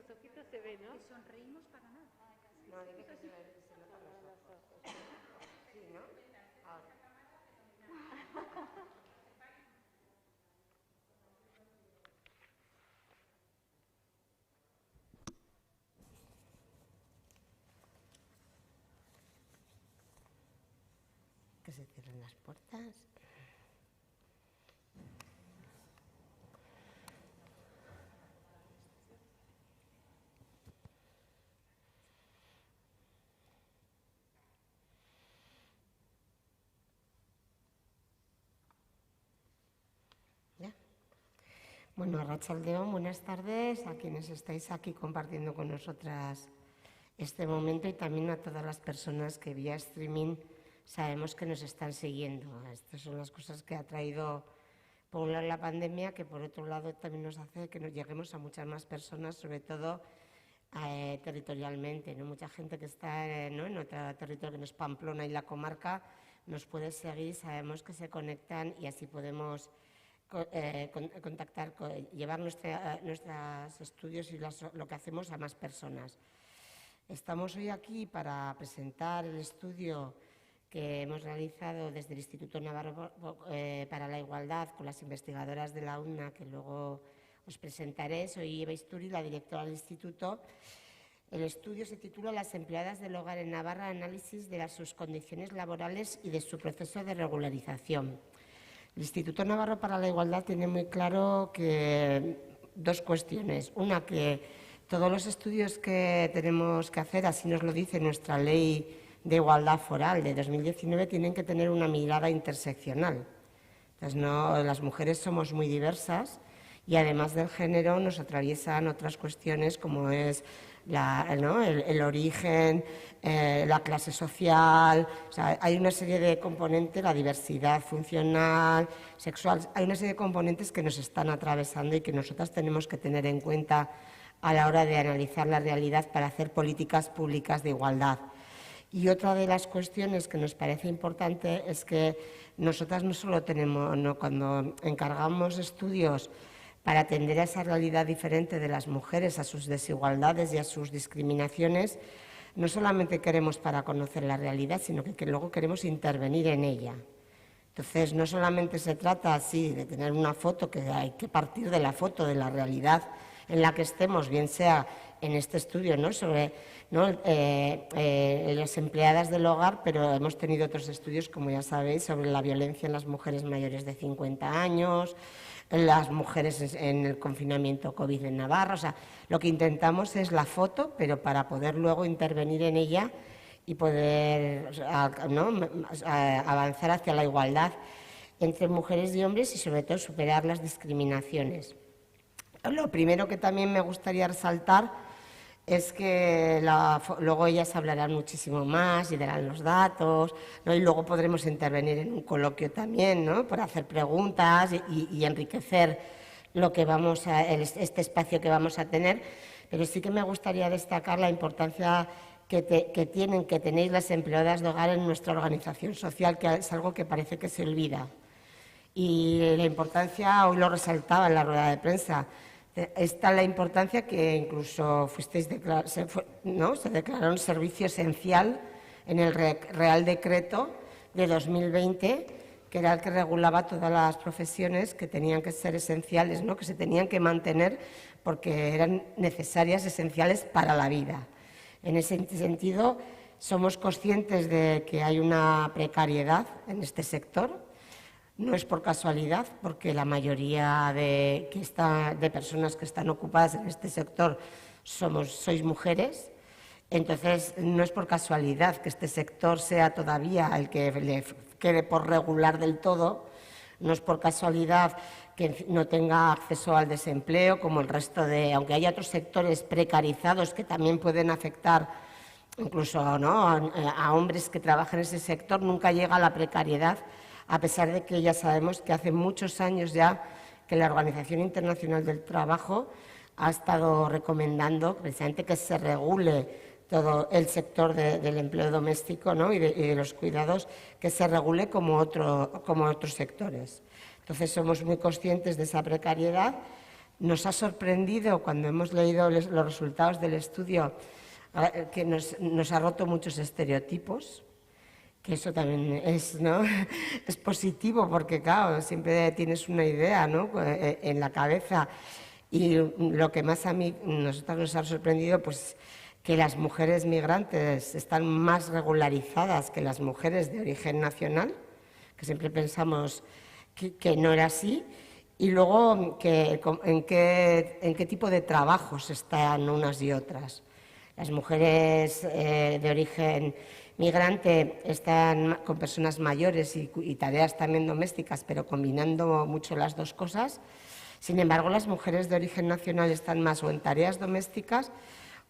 los ojitos se ven, ¿no? Que sonreímos para nada. No, debe que se notan los ojos. Sí, ¿no? Ahora. Que se cierren las puertas. Bueno, arratsaldeon, buenas tardes a quienes estáis aquí compartiendo con nosotras este momento y también a todas las personas que vía streaming sabemos que nos están siguiendo. Estas son las cosas que ha traído, por un lado, la pandemia, que por otro lado también nos hace que nos lleguemos a muchas más personas, sobre todo territorialmente, ¿no? Mucha gente que está en otro territorio que no es Pamplona y la comarca nos puede seguir, sabemos que se conectan y así podemos contactar, llevar nuestros estudios y lo que hacemos a más personas. Estamos hoy aquí para presentar el estudio que hemos realizado desde el Instituto Navarro para la Igualdad con las investigadoras de la UNA, que luego os presentaré. Soy Eva Isturi, la directora del instituto. El estudio se titula Las empleadas del hogar en Navarra, análisis de sus condiciones laborales y de su proceso de regularización. El Instituto Navarro para la Igualdad tiene muy claro que dos cuestiones. Una, que todos los estudios que tenemos que hacer, así nos lo dice nuestra Ley de Igualdad Foral de 2019, tienen que tener una mirada interseccional. Entonces, las mujeres somos muy diversas y además del género nos atraviesan otras cuestiones como es el origen, la clase social. O sea, hay una serie de componentes, la diversidad funcional, sexual, hay una serie de componentes que nos están atravesando y que nosotras tenemos que tener en cuenta a la hora de analizar la realidad para hacer políticas públicas de igualdad. Y otra de las cuestiones que nos parece importante es que nosotras no solo tenemos, cuando encargamos estudios para atender a esa realidad diferente de las mujeres, a sus desigualdades y a sus discriminaciones, no solamente queremos para conocer la realidad, sino que luego queremos intervenir en ella. Entonces, no solamente se trata así de tener una foto, que hay que partir de la foto, de la realidad en la que estemos, bien sea en este estudio sobre las empleadas del hogar, pero hemos tenido otros estudios, como ya sabéis, sobre la violencia en las mujeres mayores de 50 años, las mujeres en el confinamiento COVID en Navarra. O sea, lo que intentamos es la foto, pero para poder luego intervenir en ella y poder avanzar hacia la igualdad entre mujeres y hombres y sobre todo superar las discriminaciones. Lo primero que también me gustaría resaltar es que luego ellas hablarán muchísimo más y darán los datos, ¿no? Y luego podremos intervenir en un coloquio también, ¿no? Para hacer preguntas y enriquecer este espacio que vamos a tener. Pero sí que me gustaría destacar la importancia que tenéis las empleadas de hogar en nuestra organización social, que es algo que parece que se olvida. Y la importancia, hoy lo resaltaba en la rueda de prensa, está la importancia que incluso se declaró un servicio esencial en el Real Decreto de 2020, que era el que regulaba todas las profesiones que tenían que ser esenciales, ¿no? Que se tenían que mantener porque eran necesarias, esenciales para la vida. En ese sentido, somos conscientes de que hay una precariedad en este sector. No es por casualidad, porque la mayoría de personas que están ocupadas en este sector sois mujeres. Entonces, no es por casualidad que este sector sea todavía el que le quede por regular del todo. No es por casualidad que no tenga acceso al desempleo, como el resto aunque haya otros sectores precarizados que también pueden afectar incluso a hombres que trabajan en ese sector, nunca llega a la precariedad, a pesar de que ya sabemos que hace muchos años ya que la Organización Internacional del Trabajo ha estado recomendando precisamente que se regule todo el sector del empleo doméstico, ¿no? y de los cuidados, que se regule como otros sectores. Entonces, somos muy conscientes de esa precariedad. nos ha sorprendido cuando hemos leído los resultados del estudio que nos ha roto muchos estereotipos, que eso también es, ¿no? Es positivo porque, claro, siempre tienes una idea, ¿no?, en la cabeza. Y lo que más a nosotros nos ha sorprendido, pues, que las mujeres migrantes están más regularizadas que las mujeres de origen nacional, que siempre pensamos que no era así. Y luego, en qué tipo de trabajos están unas y otras. Las mujeres de origen migrante están con personas mayores y tareas también domésticas, pero combinando mucho las dos cosas. Sin embargo, las mujeres de origen nacional están más o en tareas domésticas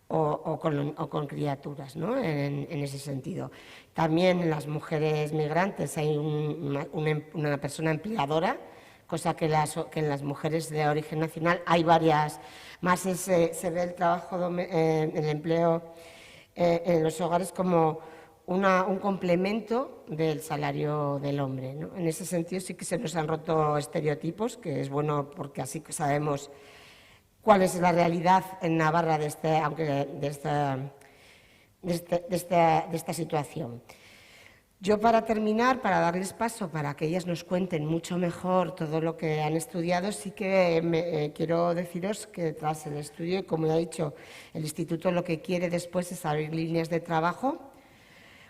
o con criaturas, ¿no?, en ese sentido. También en las mujeres migrantes hay una persona empleadora, cosa que en las mujeres de origen nacional hay varias. Más se ve el trabajo, el empleo en los hogares como un complemento del salario del hombre, ¿no? En ese sentido sí que se nos han roto estereotipos, que es bueno porque así sabemos cuál es la realidad en Navarra de esta situación. Yo, para terminar, para darles paso, para que ellas nos cuenten mucho mejor todo lo que han estudiado, sí que quiero deciros que tras el estudio, como ya he dicho, el Instituto lo que quiere después es abrir líneas de trabajo.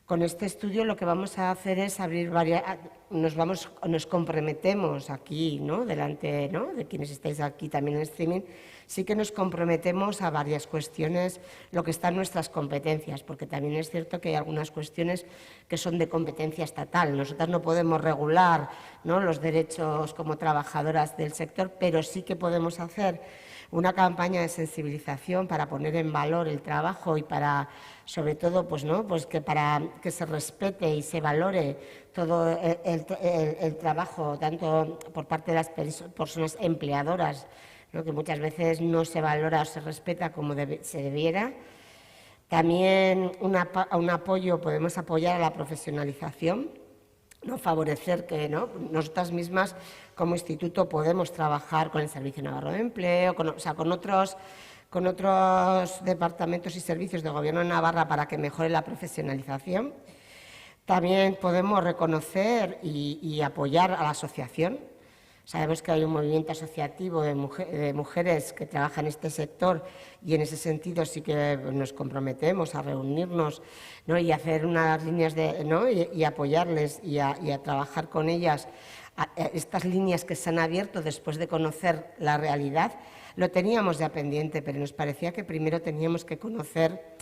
Con este estudio lo que vamos a hacer es abrir nos comprometemos aquí, ¿no?, delante, ¿no?, de quienes estáis aquí también en streaming, sí que nos comprometemos a varias cuestiones, lo que está en nuestras competencias, porque también es cierto que hay algunas cuestiones que son de competencia estatal. Nosotras no podemos regular, ¿no?, los derechos como trabajadoras del sector, pero sí que podemos hacer una campaña de sensibilización para poner en valor el trabajo y para, sobre todo, pues, ¿no?, pues que para que se respete y se valore todo el trabajo, tanto por parte de las personas empleadoras, ¿no?, que muchas veces no se valora o se respeta como se debiera. También un apoyo, podemos apoyar a la profesionalización, ¿no?, favorecer que, ¿no?, nosotras mismas como instituto podemos trabajar con el Servicio Navarro de Empleo, con otros departamentos y servicios del Gobierno de Navarra para que mejore la profesionalización. También podemos reconocer y apoyar a la asociación. Sabemos que hay un movimiento asociativo de mujeres que trabajan en este sector y en ese sentido sí que nos comprometemos a reunirnos, ¿no?, y hacer unas líneas ¿no?, y apoyarles y a trabajar con ellas estas líneas que se han abierto después de conocer la realidad. Lo teníamos ya pendiente, pero nos parecía que primero teníamos que conocer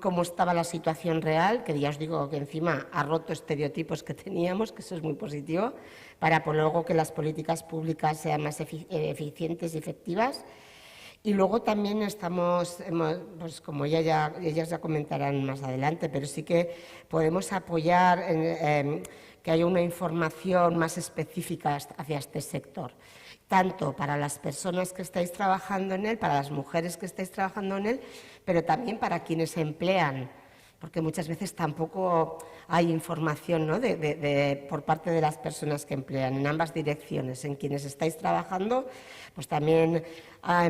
cómo estaba la situación real, que ya os digo que encima ha roto estereotipos que teníamos, que eso es muy positivo, para luego que las políticas públicas sean más eficientes y efectivas. Y luego también estamos, pues como ellas ya comentarán más adelante, pero sí que podemos apoyar que haya una información más específica hacia este sector, tanto para las personas que estáis trabajando en él, para las mujeres que estáis trabajando en él, pero también para quienes emplean, porque muchas veces tampoco hay información, ¿no?, por parte de las personas que emplean, en ambas direcciones. En quienes estáis trabajando, pues también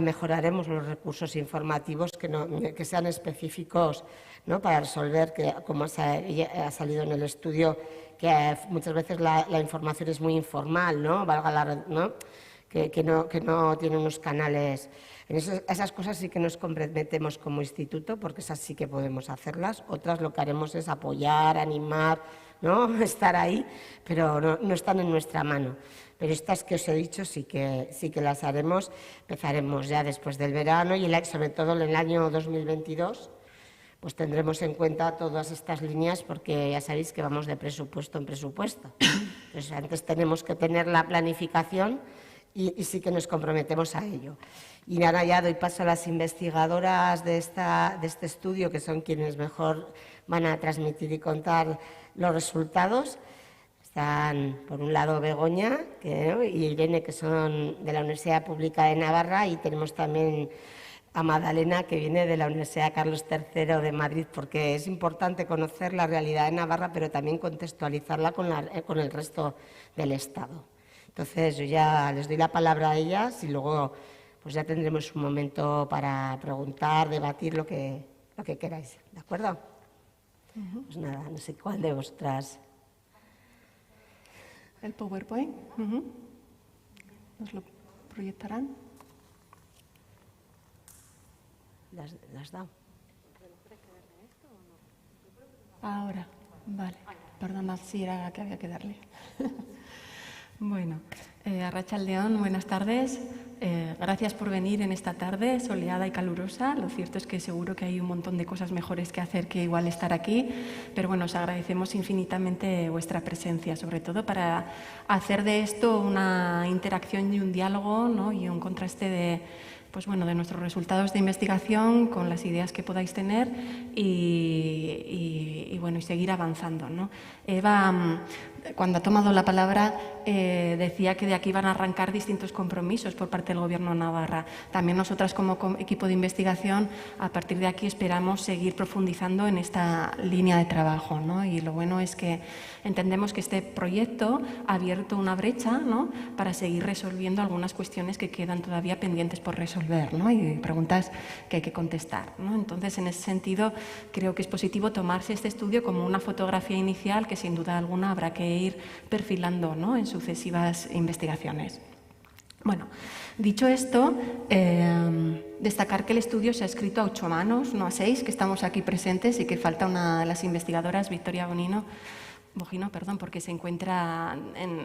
mejoraremos los recursos informativos que sean específicos, ¿no?, para resolver, que como ha salido en el estudio, que muchas veces la información es muy informal, ¿no?, ¿no?, que no tiene unos canales. En esas cosas sí que nos comprometemos como instituto, porque esas sí que podemos hacerlas. Otras lo que haremos es apoyar, animar, ¿no?, estar ahí, pero no están en nuestra mano. Pero estas que os he dicho sí que las haremos. Empezaremos ya después del verano y sobre todo en el año 2022 pues tendremos en cuenta todas estas líneas, porque ya sabéis que vamos de presupuesto en presupuesto. Entonces antes tenemos que tener la planificación y sí que nos comprometemos a ello. Y ahora ya doy paso a las investigadoras de este estudio, que son quienes mejor van a transmitir y contar los resultados. Están, por un lado, Begoña y Irene, que son de la Universidad Pública de Navarra, y tenemos también a Magdalena, que viene de la Universidad Carlos III de Madrid, porque es importante conocer la realidad de Navarra, pero también contextualizarla con el resto del Estado. Entonces, yo ya les doy la palabra a ellas y luego pues ya tendremos un momento para preguntar, debatir lo que queráis, ¿de acuerdo? Pues nada, no sé cuál de vosotras. El PowerPoint. ¿Nos lo proyectarán? ¿Las has dado? Ahora, vale. Perdona si era que había que darle. Bueno, Arratsaldeon, buenas tardes. Gracias por venir en esta tarde soleada y calurosa. Lo cierto es que seguro que hay un montón de cosas mejores que hacer que igual estar aquí, pero bueno, os agradecemos infinitamente vuestra presencia, sobre todo para hacer de esto una interacción y un diálogo, ¿no? Y un contraste de, pues bueno, de nuestros resultados de investigación con las ideas que podáis tener y bueno, y seguir avanzando, ¿no? Eva, cuando ha tomado la palabra, decía que de aquí van a arrancar distintos compromisos por parte del Gobierno de Navarra. También nosotras como equipo de investigación, a partir de aquí esperamos seguir profundizando en esta línea de trabajo, ¿no? Y lo bueno es que entendemos que este proyecto ha abierto una brecha, ¿no?, para seguir resolviendo algunas cuestiones que quedan todavía pendientes por resolver, ¿no?, y preguntas que hay que contestar, ¿no? Entonces, en ese sentido, creo que es positivo tomarse este estudio como una fotografía inicial que sin duda alguna habrá que ir perfilando, ¿no?, en sucesivas investigaciones. Bueno, dicho esto, destacar que el estudio se ha escrito a 8 manos, no a 6, que estamos aquí presentes y que falta una de las investigadoras, Victoria Bogino, porque se encuentra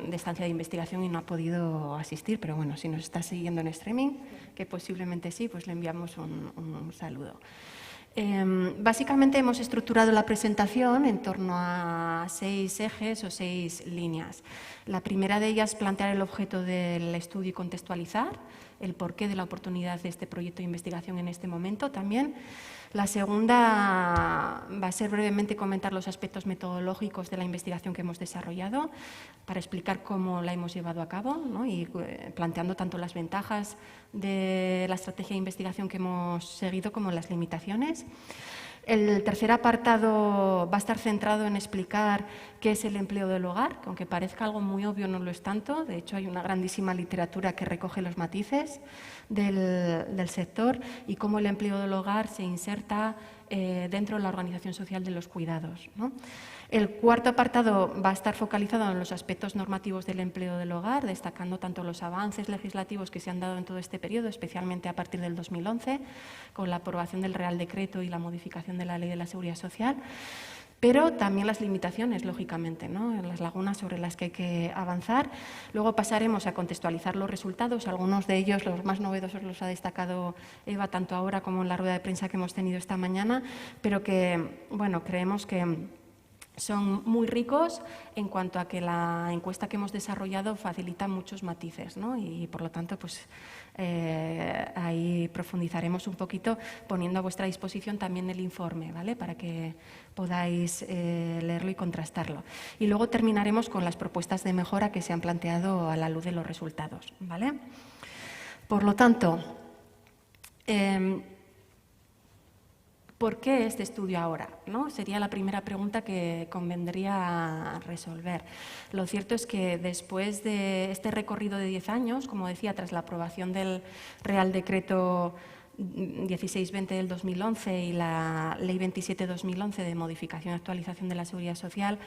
de estancia de investigación y no ha podido asistir, pero bueno, si nos está siguiendo en streaming, que posiblemente sí, pues le enviamos un saludo. Básicamente hemos estructurado la presentación en torno a 6 ejes o 6 líneas. La primera de ellas, plantear el objeto del estudio y contextualizar el porqué de la oportunidad de este proyecto de investigación en este momento también. La segunda va a ser brevemente comentar los aspectos metodológicos de la investigación que hemos desarrollado para explicar cómo la hemos llevado a cabo, ¿no?, y planteando tanto las ventajas de la estrategia de investigación que hemos seguido como las limitaciones. El tercer apartado va a estar centrado en explicar qué es el empleo del hogar, que aunque parezca algo muy obvio no lo es tanto. De hecho, hay una grandísima literatura que recoge los matices del sector y cómo el empleo del hogar se inserta dentro de la organización social de los cuidados, ¿no? El cuarto apartado va a estar focalizado en los aspectos normativos del empleo del hogar, destacando tanto los avances legislativos que se han dado en todo este periodo, especialmente a partir del 2011, con la aprobación del Real Decreto y la modificación de la Ley de la Seguridad Social, pero también las limitaciones, lógicamente, ¿no?, en las lagunas sobre las que hay que avanzar. Luego pasaremos a contextualizar los resultados. Algunos de ellos, los más novedosos, los ha destacado Eva, tanto ahora como en la rueda de prensa que hemos tenido esta mañana, pero que, bueno, creemos que son muy ricos en cuanto a que la encuesta que hemos desarrollado facilita muchos matices, ¿no? Y por lo tanto, pues ahí profundizaremos un poquito poniendo a vuestra disposición también el informe, ¿vale?, para que podáis leerlo y contrastarlo. Y luego terminaremos con las propuestas de mejora que se han planteado a la luz de los resultados, ¿vale? Por lo tanto, ¿por qué este estudio ahora?, ¿no? Sería la primera pregunta que convendría resolver. Lo cierto es que después de este recorrido de 10 años, como decía, tras la aprobación del Real Decreto 1620 del 2011 y la Ley 27/2011 de modificación y actualización de la Seguridad Social,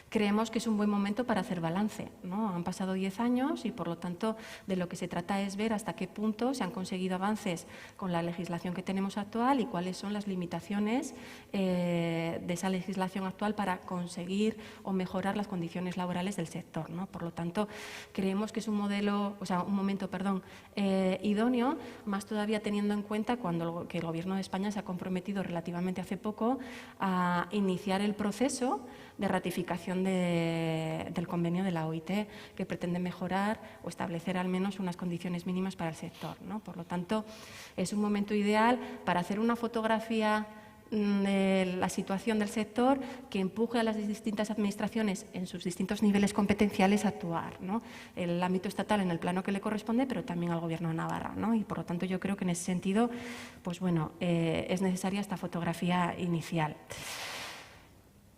creemos que es un buen momento para hacer balance, ¿no? Han pasado 10 años y, por lo tanto, de lo que se trata es ver hasta qué punto se han conseguido avances con la legislación que tenemos actual y cuáles son las limitaciones de esa legislación actual para conseguir o mejorar las condiciones laborales del sector, ¿no? Por lo tanto, creemos que es un momento idóneo, más todavía teniendo en cuenta que el Gobierno de España se ha comprometido relativamente hace poco a iniciar el proceso de ratificación del convenio de la OIT, que pretende mejorar o establecer al menos unas condiciones mínimas para el sector, ¿no? Por lo tanto, es un momento ideal para hacer una fotografía de la situación del sector que empuje a las distintas administraciones en sus distintos niveles competenciales a actuar, ¿no? El ámbito estatal en el plano que le corresponde, pero también al Gobierno de Navarra, ¿no? Y por lo tanto yo creo que en ese sentido, pues bueno, es necesaria esta fotografía inicial.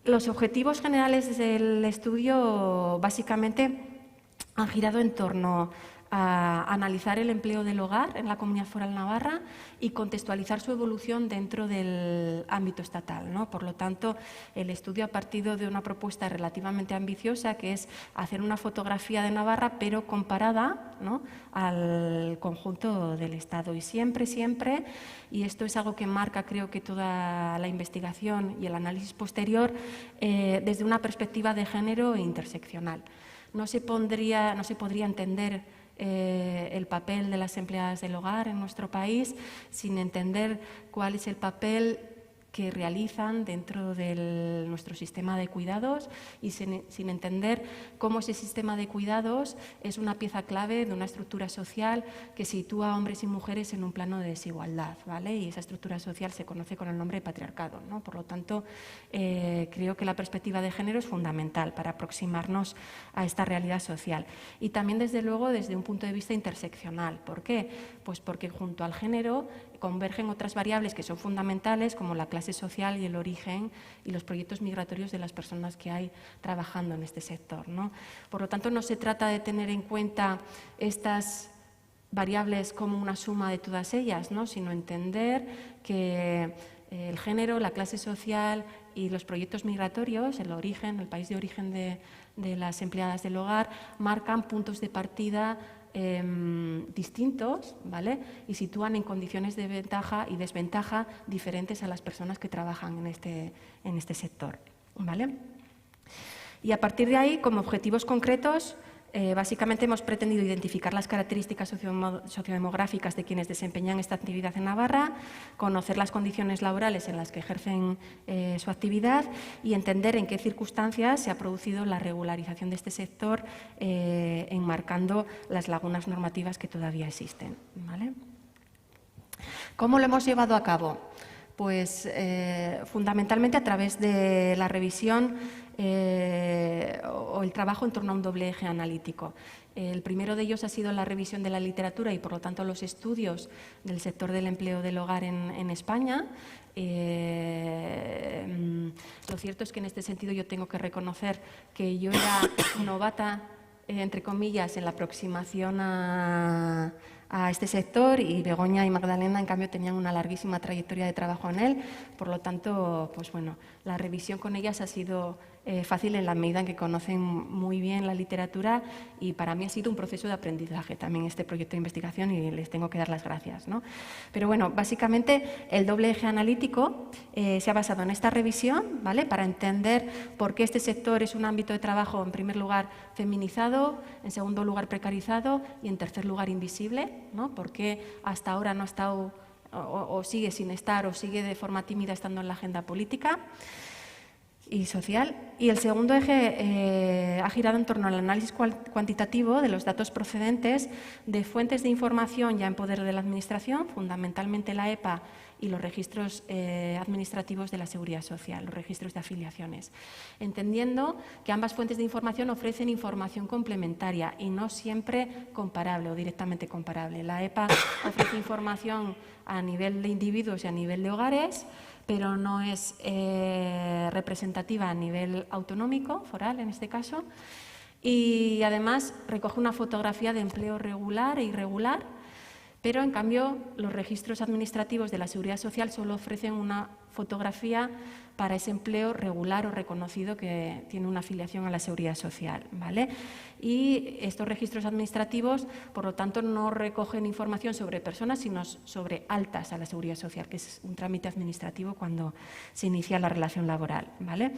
Los objetivos generales del estudio básicamente han girado en torno a analizar el empleo del hogar en la Comunidad Foral navarra y contextualizar su evolución dentro del ámbito estatal, ¿no? Por lo tanto, el estudio ha partido de una propuesta relativamente ambiciosa, que es hacer una fotografía de Navarra, pero comparada, ¿no?, al conjunto del Estado. Y siempre, y esto es algo que marca, creo que toda la investigación y el análisis posterior, desde una perspectiva de género e interseccional. No se podría entender el papel de las empleadas del hogar en nuestro país sin entender cuál es el papel que realizan dentro de nuestro sistema de cuidados y sin entender cómo ese sistema de cuidados es una pieza clave de una estructura social que sitúa a hombres y mujeres en un plano de desigualdad, ¿vale? Y esa estructura social se conoce con el nombre de patriarcado, ¿no? Por lo tanto, creo que la perspectiva de género es fundamental para aproximarnos a esta realidad social. Y también, desde luego, desde un punto de vista interseccional. ¿Por qué? Pues porque junto al género convergen otras variables que son fundamentales, como la clase social y el origen y los proyectos migratorios de las personas que hay trabajando en este sector, ¿no? Por lo tanto, no se trata de tener en cuenta estas variables como una suma de todas ellas, ¿no?, sino entender que el género, la clase social y los proyectos migratorios, el origen, el país de origen de las empleadas del hogar, marcan puntos de partida distintos, ¿vale?, y sitúan en condiciones de ventaja y desventaja diferentes a las personas que trabajan en este sector, ¿vale? Y a partir de ahí, como objetivos concretos, básicamente hemos pretendido identificar las características sociodemográficas de quienes desempeñan esta actividad en Navarra, conocer las condiciones laborales en las que ejercen su actividad y entender en qué circunstancias se ha producido la regularización de este sector, enmarcando las lagunas normativas que todavía existen, ¿vale? ¿Cómo lo hemos llevado a cabo? Pues fundamentalmente a través de la revisión o el trabajo en torno a un doble eje analítico. El primero de ellos ha sido la revisión de la literatura y, por lo tanto, los estudios del sector del empleo del hogar en España. Lo cierto es que en este sentido yo tengo que reconocer que yo era novata, entre comillas, en la aproximación a este sector, y Begoña y Magdalena, en cambio, tenían una larguísima trayectoria de trabajo en él. Por lo tanto, pues bueno, la revisión con ellas ha sido fácil en la medida en que conocen muy bien la literatura, y para mí ha sido un proceso de aprendizaje también este proyecto de investigación y les tengo que dar las gracias, ¿no? Pero bueno, básicamente el doble eje analítico se ha basado en esta revisión, ¿vale?, para entender por qué este sector es un ámbito de trabajo, en primer lugar, feminizado, en segundo lugar, precarizado y, en tercer lugar, invisible, ¿no? Por qué hasta ahora no ha estado o sigue sin estar o sigue de forma tímida estando en la agenda política y social. Y el segundo eje ha girado en torno al análisis cuantitativo de los datos procedentes de fuentes de información ya en poder de la Administración, fundamentalmente la EPA y los registros administrativos de la Seguridad Social, los registros de afiliaciones, entendiendo que ambas fuentes de información ofrecen información complementaria y no siempre comparable o directamente comparable. La EPA ofrece información a nivel de individuos y a nivel de hogares, pero no es representativa a nivel autonómico, foral en este caso, y además recoge una fotografía de empleo regular e irregular, pero en cambio los registros administrativos de la Seguridad Social solo ofrecen una fotografía para ese empleo regular o reconocido que tiene una afiliación a la Seguridad Social, ¿vale? Y estos registros administrativos, por lo tanto, no recogen información sobre personas, sino sobre altas a la Seguridad Social, que es un trámite administrativo cuando se inicia la relación laboral, ¿vale?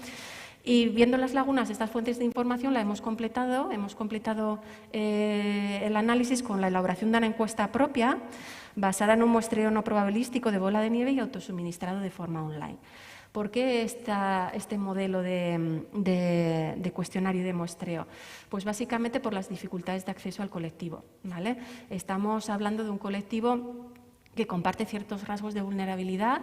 Y viendo las lagunas de estas fuentes de información, hemos completado el análisis con la elaboración de una encuesta propia basada en un muestreo no probabilístico de bola de nieve y autosuministrado de forma online. ¿Por qué este modelo de cuestionario y de muestreo? Pues básicamente por las dificultades de acceso al colectivo, ¿vale? Estamos hablando de un colectivo que comparte ciertos rasgos de vulnerabilidad,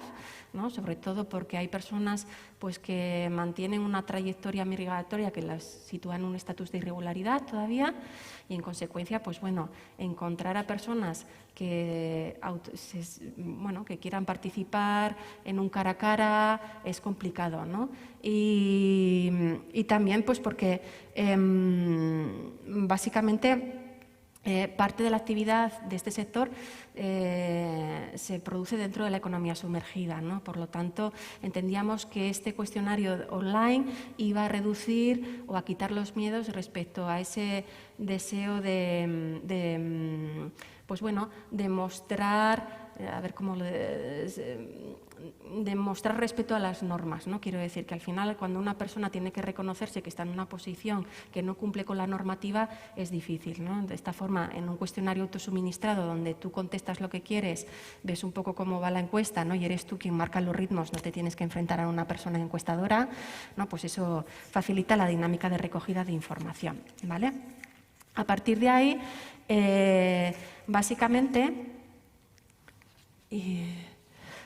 ¿no? Sobre todo porque hay personas pues, que mantienen una trayectoria migratoria que las sitúa en un estatus de irregularidad todavía, y en consecuencia, pues bueno, encontrar a personas que quieran participar en un cara a cara es complicado, ¿no? Y también pues porque básicamente parte de la actividad de este sector se produce dentro de la economía sumergida, ¿no? Por lo tanto, entendíamos que este cuestionario online iba a reducir o a quitar los miedos respecto a ese deseo de mostrar, a ver cómo de mostrar respeto a las normas, ¿no? Quiero decir que al final, cuando una persona tiene que reconocerse que está en una posición que no cumple con la normativa, es difícil, ¿no? De esta forma, en un cuestionario autosuministrado donde tú contestas lo que quieres, ves un poco cómo va la encuesta, ¿no? Y eres tú quien marca los ritmos, no te tienes que enfrentar a una persona encuestadora, ¿no? Pues eso facilita la dinámica de recogida de información, ¿vale? A partir de ahí, básicamente,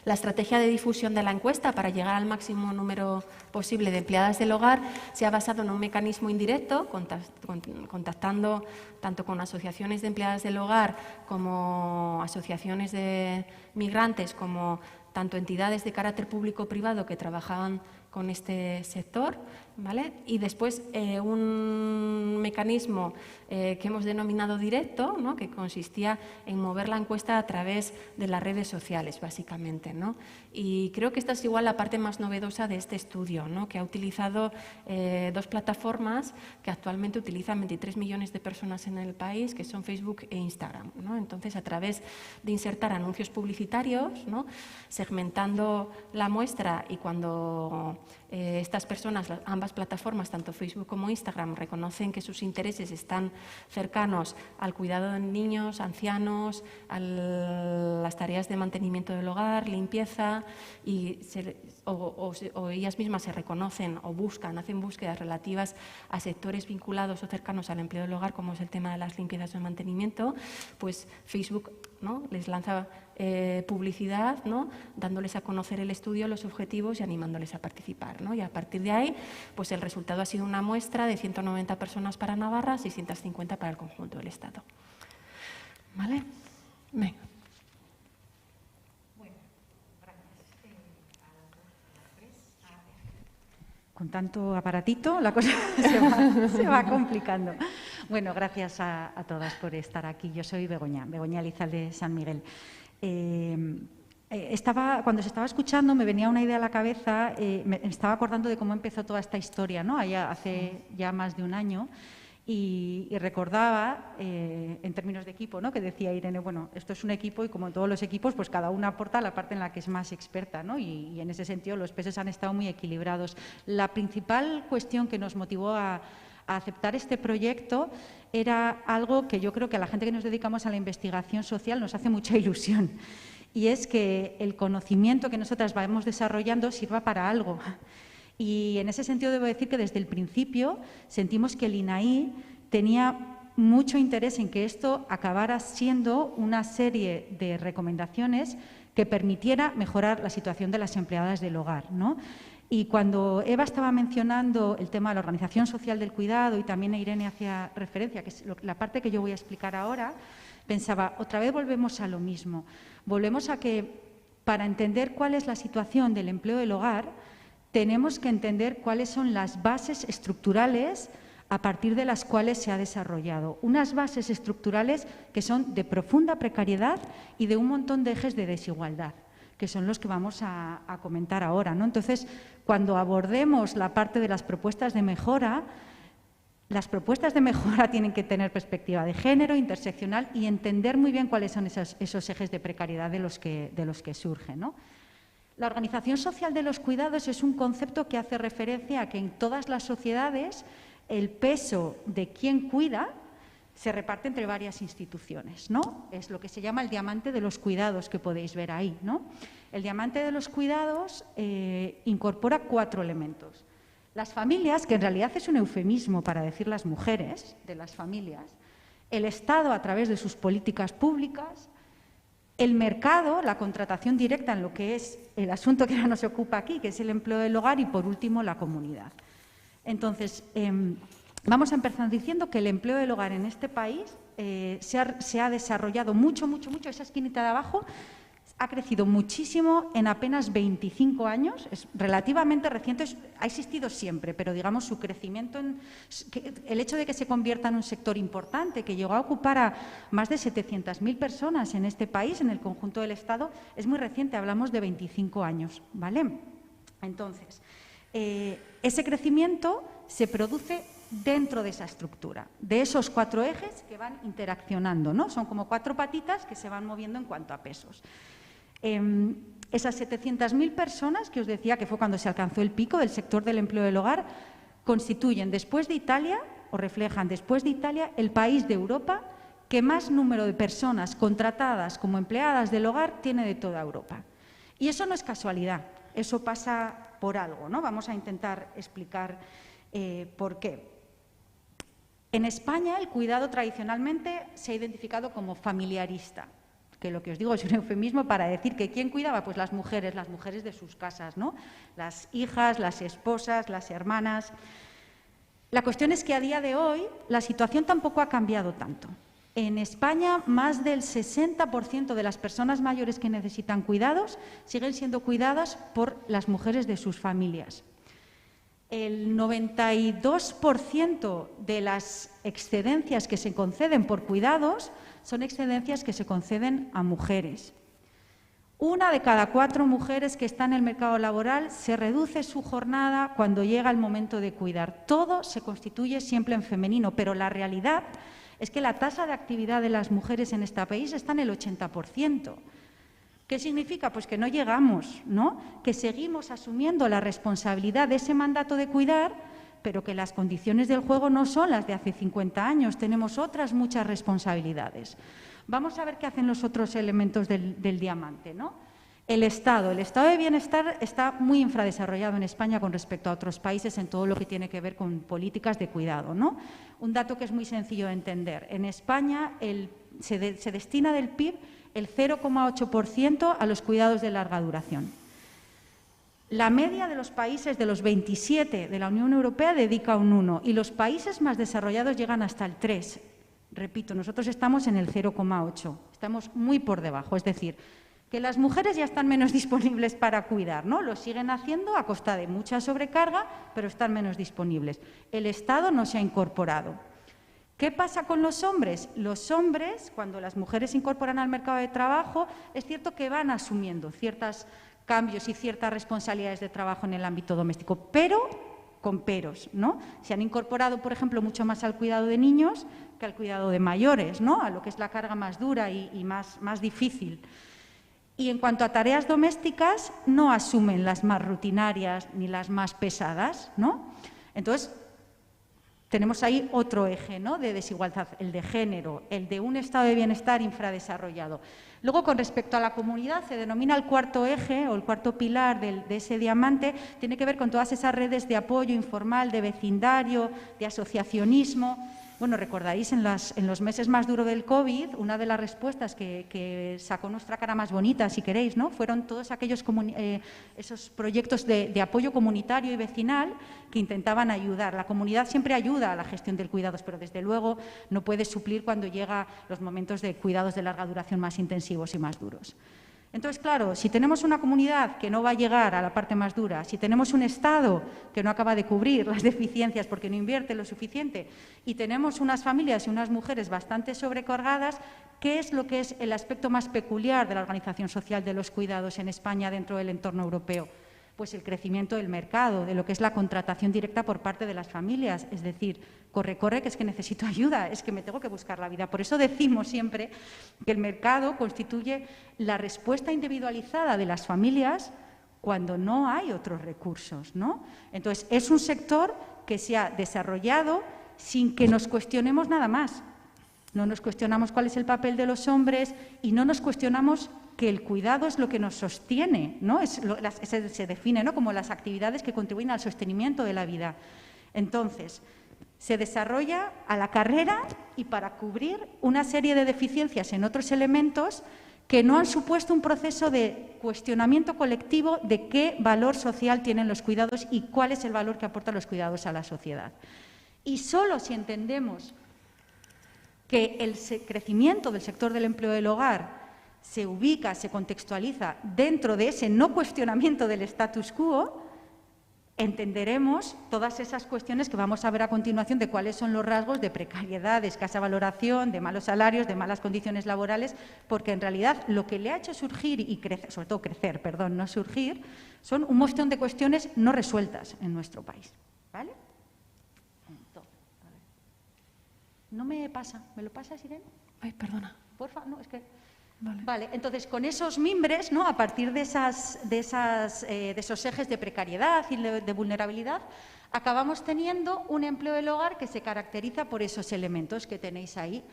la estrategia de difusión de la encuesta para llegar al máximo número posible de empleadas del hogar se ha basado en un mecanismo indirecto, contactando tanto con asociaciones de empleadas del hogar como asociaciones de migrantes, como tanto entidades de carácter público-privado que trabajaban con este sector, ¿vale? Y después un mecanismo que hemos denominado directo, ¿no? Que consistía en mover la encuesta a través de las redes sociales, básicamente, ¿no? Y creo que esta es igual la parte más novedosa de este estudio, ¿no? Que ha utilizado dos plataformas que actualmente utilizan 23 millones de personas en el país, que son Facebook e Instagram, ¿no? Entonces, a través de insertar anuncios publicitarios, ¿no? Segmentando la muestra, y cuando estas personas, ambas plataformas, tanto Facebook como Instagram, reconocen que sus intereses están cercanos al cuidado de niños, ancianos, a las tareas de mantenimiento del hogar, limpieza, y o ellas mismas se reconocen o hacen búsquedas relativas a sectores vinculados o cercanos al empleo del hogar, como es el tema de las limpiezas o el mantenimiento, pues Facebook, ¿no? Les lanza publicidad, ¿no? Dándoles a conocer el estudio, los objetivos y animándoles a participar, ¿no? Y a partir de ahí, pues el resultado ha sido una muestra de 190 personas para Navarra, 650 para el conjunto del Estado. ¿Vale? Venga. Bueno, gracias. Con tanto aparatito, la cosa se va complicando. Bueno, gracias a todas por estar aquí. Yo soy Begoña Elizalde San Miguel. Cuando se estaba escuchando me venía una idea a la cabeza, me estaba acordando de cómo empezó toda esta historia, ¿no? Allá hace ya más de un año, y recordaba, en términos de equipo, ¿no? Que decía Irene, bueno, esto es un equipo y como todos los equipos, pues cada una aporta la parte en la que es más experta, ¿no? Y en ese sentido los pesos han estado muy equilibrados. La principal cuestión que nos motivó a aceptar este proyecto era algo que yo creo que a la gente que nos dedicamos a la investigación social nos hace mucha ilusión, y es que el conocimiento que nosotras vamos desarrollando sirva para algo. Y en ese sentido debo decir que desde el principio sentimos que el INAI tenía mucho interés en que esto acabara siendo una serie de recomendaciones que permitiera mejorar la situación de las empleadas del hogar, ¿no? Y cuando Eva estaba mencionando el tema de la organización social del cuidado, y también Irene hacía referencia, que es la parte que yo voy a explicar ahora, pensaba, otra vez volvemos a lo mismo. Volvemos a que para entender cuál es la situación del empleo del hogar, tenemos que entender cuáles son las bases estructurales a partir de las cuales se ha desarrollado. Unas bases estructurales que son de profunda precariedad y de un montón de ejes de desigualdad, que son los que vamos a comentar ahora, ¿no? Entonces, cuando abordemos la parte de las propuestas de mejora, las propuestas de mejora tienen que tener perspectiva de género, interseccional, y entender muy bien cuáles son esos ejes de precariedad de los que surgen, ¿no? La organización social de los cuidados es un concepto que hace referencia a que en todas las sociedades el peso de quien cuida se reparte entre varias instituciones, ¿no? Es lo que se llama el diamante de los cuidados, que podéis ver ahí, ¿no? El diamante de los cuidados incorpora 4 elementos. Las familias, que en realidad es un eufemismo para decir las mujeres de las familias, el Estado a través de sus políticas públicas, el mercado, la contratación directa en lo que es el asunto que ahora nos ocupa aquí, que es el empleo del hogar, y por último la comunidad. Entonces, vamos a empezar diciendo que el empleo del hogar en este país se ha desarrollado mucho, esa esquinita de abajo, ha crecido muchísimo en apenas 25 años, es relativamente reciente, ha existido siempre, pero digamos su crecimiento, el hecho de que se convierta en un sector importante, que llegó a ocupar a más de 700.000 personas en este país, en el conjunto del Estado, es muy reciente, hablamos de 25 años, ¿vale? Entonces, ese crecimiento se produce dentro de esa estructura, de esos 4 ejes que van interaccionando, ¿no? Son como 4 patitas que se van moviendo en cuanto a pesos. Esas 700.000 personas que os decía que fue cuando se alcanzó el pico del sector del empleo del hogar, constituyen después de Italia, o reflejan después de Italia, el país de Europa que más número de personas contratadas como empleadas del hogar tiene de toda Europa. Y eso no es casualidad, eso pasa por algo, ¿no? Vamos a intentar explicar por qué. En España el cuidado tradicionalmente se ha identificado como familiarista, que lo que os digo es un eufemismo para decir que ¿quién cuidaba? Pues las mujeres de sus casas, ¿no? Las hijas, las esposas, las hermanas. La cuestión es que a día de hoy la situación tampoco ha cambiado tanto. En España, más del 60% de las personas mayores que necesitan cuidados siguen siendo cuidadas por las mujeres de sus familias. El 92% de las excedencias que se conceden por cuidados son excedencias que se conceden a mujeres. 1 de cada 4 mujeres que están en el mercado laboral se reduce su jornada cuando llega el momento de cuidar. Todo se constituye siempre en femenino, pero la realidad es que la tasa de actividad de las mujeres en este país está en el 80%. ¿Qué significa? Pues que no llegamos, ¿no? Que seguimos asumiendo la responsabilidad de ese mandato de cuidar, pero que las condiciones del juego no son las de hace 50 años, tenemos otras muchas responsabilidades. Vamos a ver qué hacen los otros elementos del diamante, ¿no? El Estado de bienestar está muy infradesarrollado en España con respecto a otros países en todo lo que tiene que ver con políticas de cuidado, ¿no? Un dato que es muy sencillo de entender. En España se destina del PIB el 0,8% a los cuidados de larga duración. La media de los países, de los 27 de la Unión Europea, dedica un 1 y los países más desarrollados llegan hasta el 3. Repito, nosotros estamos en el 0,8, estamos muy por debajo, es decir, que las mujeres ya están menos disponibles para cuidar, ¿no? Lo siguen haciendo a costa de mucha sobrecarga, pero están menos disponibles. El Estado no se ha incorporado. ¿Qué pasa con los hombres? Los hombres, cuando las mujeres se incorporan al mercado de trabajo, es cierto que van asumiendo ciertos cambios y ciertas responsabilidades de trabajo en el ámbito doméstico, pero con peros, ¿no? Se han incorporado, por ejemplo, mucho más al cuidado de niños que al cuidado de mayores, ¿no? A lo que es la carga más dura y más difícil. Y en cuanto a tareas domésticas, no asumen las más rutinarias ni las más pesadas, ¿no? Entonces, tenemos ahí otro eje, ¿no?, de desigualdad, el de género, el de un estado de bienestar infradesarrollado. Luego, con respecto a la comunidad, se denomina el cuarto eje o el cuarto pilar de ese diamante, tiene que ver con todas esas redes de apoyo informal, de vecindario, de asociacionismo. Bueno, recordaréis en los meses más duros del COVID, una de las respuestas que sacó nuestra cara más bonita, si queréis, ¿no?, fueron todos aquellos esos proyectos de apoyo comunitario y vecinal que intentaban ayudar. La comunidad siempre ayuda a la gestión del cuidados, pero desde luego no puede suplir cuando llega los momentos de cuidados de larga duración más intensivos y más duros. Entonces, claro, si tenemos una comunidad que no va a llegar a la parte más dura, si tenemos un Estado que no acaba de cubrir las deficiencias porque no invierte lo suficiente y tenemos unas familias y unas mujeres bastante sobrecargadas, ¿qué es lo que es el aspecto más peculiar de la organización social de los cuidados en España dentro del entorno europeo? Pues el crecimiento del mercado, de lo que es la contratación directa por parte de las familias, es decir, corre, que es que necesito ayuda, es que me tengo que buscar la vida. Por eso decimos siempre que el mercado constituye la respuesta individualizada de las familias cuando no hay otros recursos, ¿no? Entonces, es un sector que se ha desarrollado sin que nos cuestionemos nada más. No nos cuestionamos cuál es el papel de los hombres y no nos cuestionamos que el cuidado es lo que nos sostiene, ¿no? Se define, ¿no?, como las actividades que contribuyen al sostenimiento de la vida. Entonces, se desarrolla a la carrera y para cubrir una serie de deficiencias en otros elementos que no han supuesto un proceso de cuestionamiento colectivo de qué valor social tienen los cuidados y cuál es el valor que aportan los cuidados a la sociedad. Y solo si entendemos que el crecimiento del sector del empleo del hogar se ubica, se contextualiza dentro de ese no cuestionamiento del status quo, entenderemos todas esas cuestiones que vamos a ver a continuación de cuáles son los rasgos de precariedad, de escasa valoración, de malos salarios, de malas condiciones laborales, porque en realidad lo que le ha hecho surgir y crecer, sobre todo crecer, perdón, no surgir, son un montón de cuestiones no resueltas en nuestro país. ¿Vale? Entonces, a ver. No me pasa. ¿Me lo pasas, Irene? Ay, perdona. Porfa, no, es que... Vale. Vale, entonces con esos mimbres, ¿no? A partir de esos ejes de precariedad y de vulnerabilidad, acabamos teniendo un empleo del hogar que se caracteriza por esos elementos que tenéis ahí.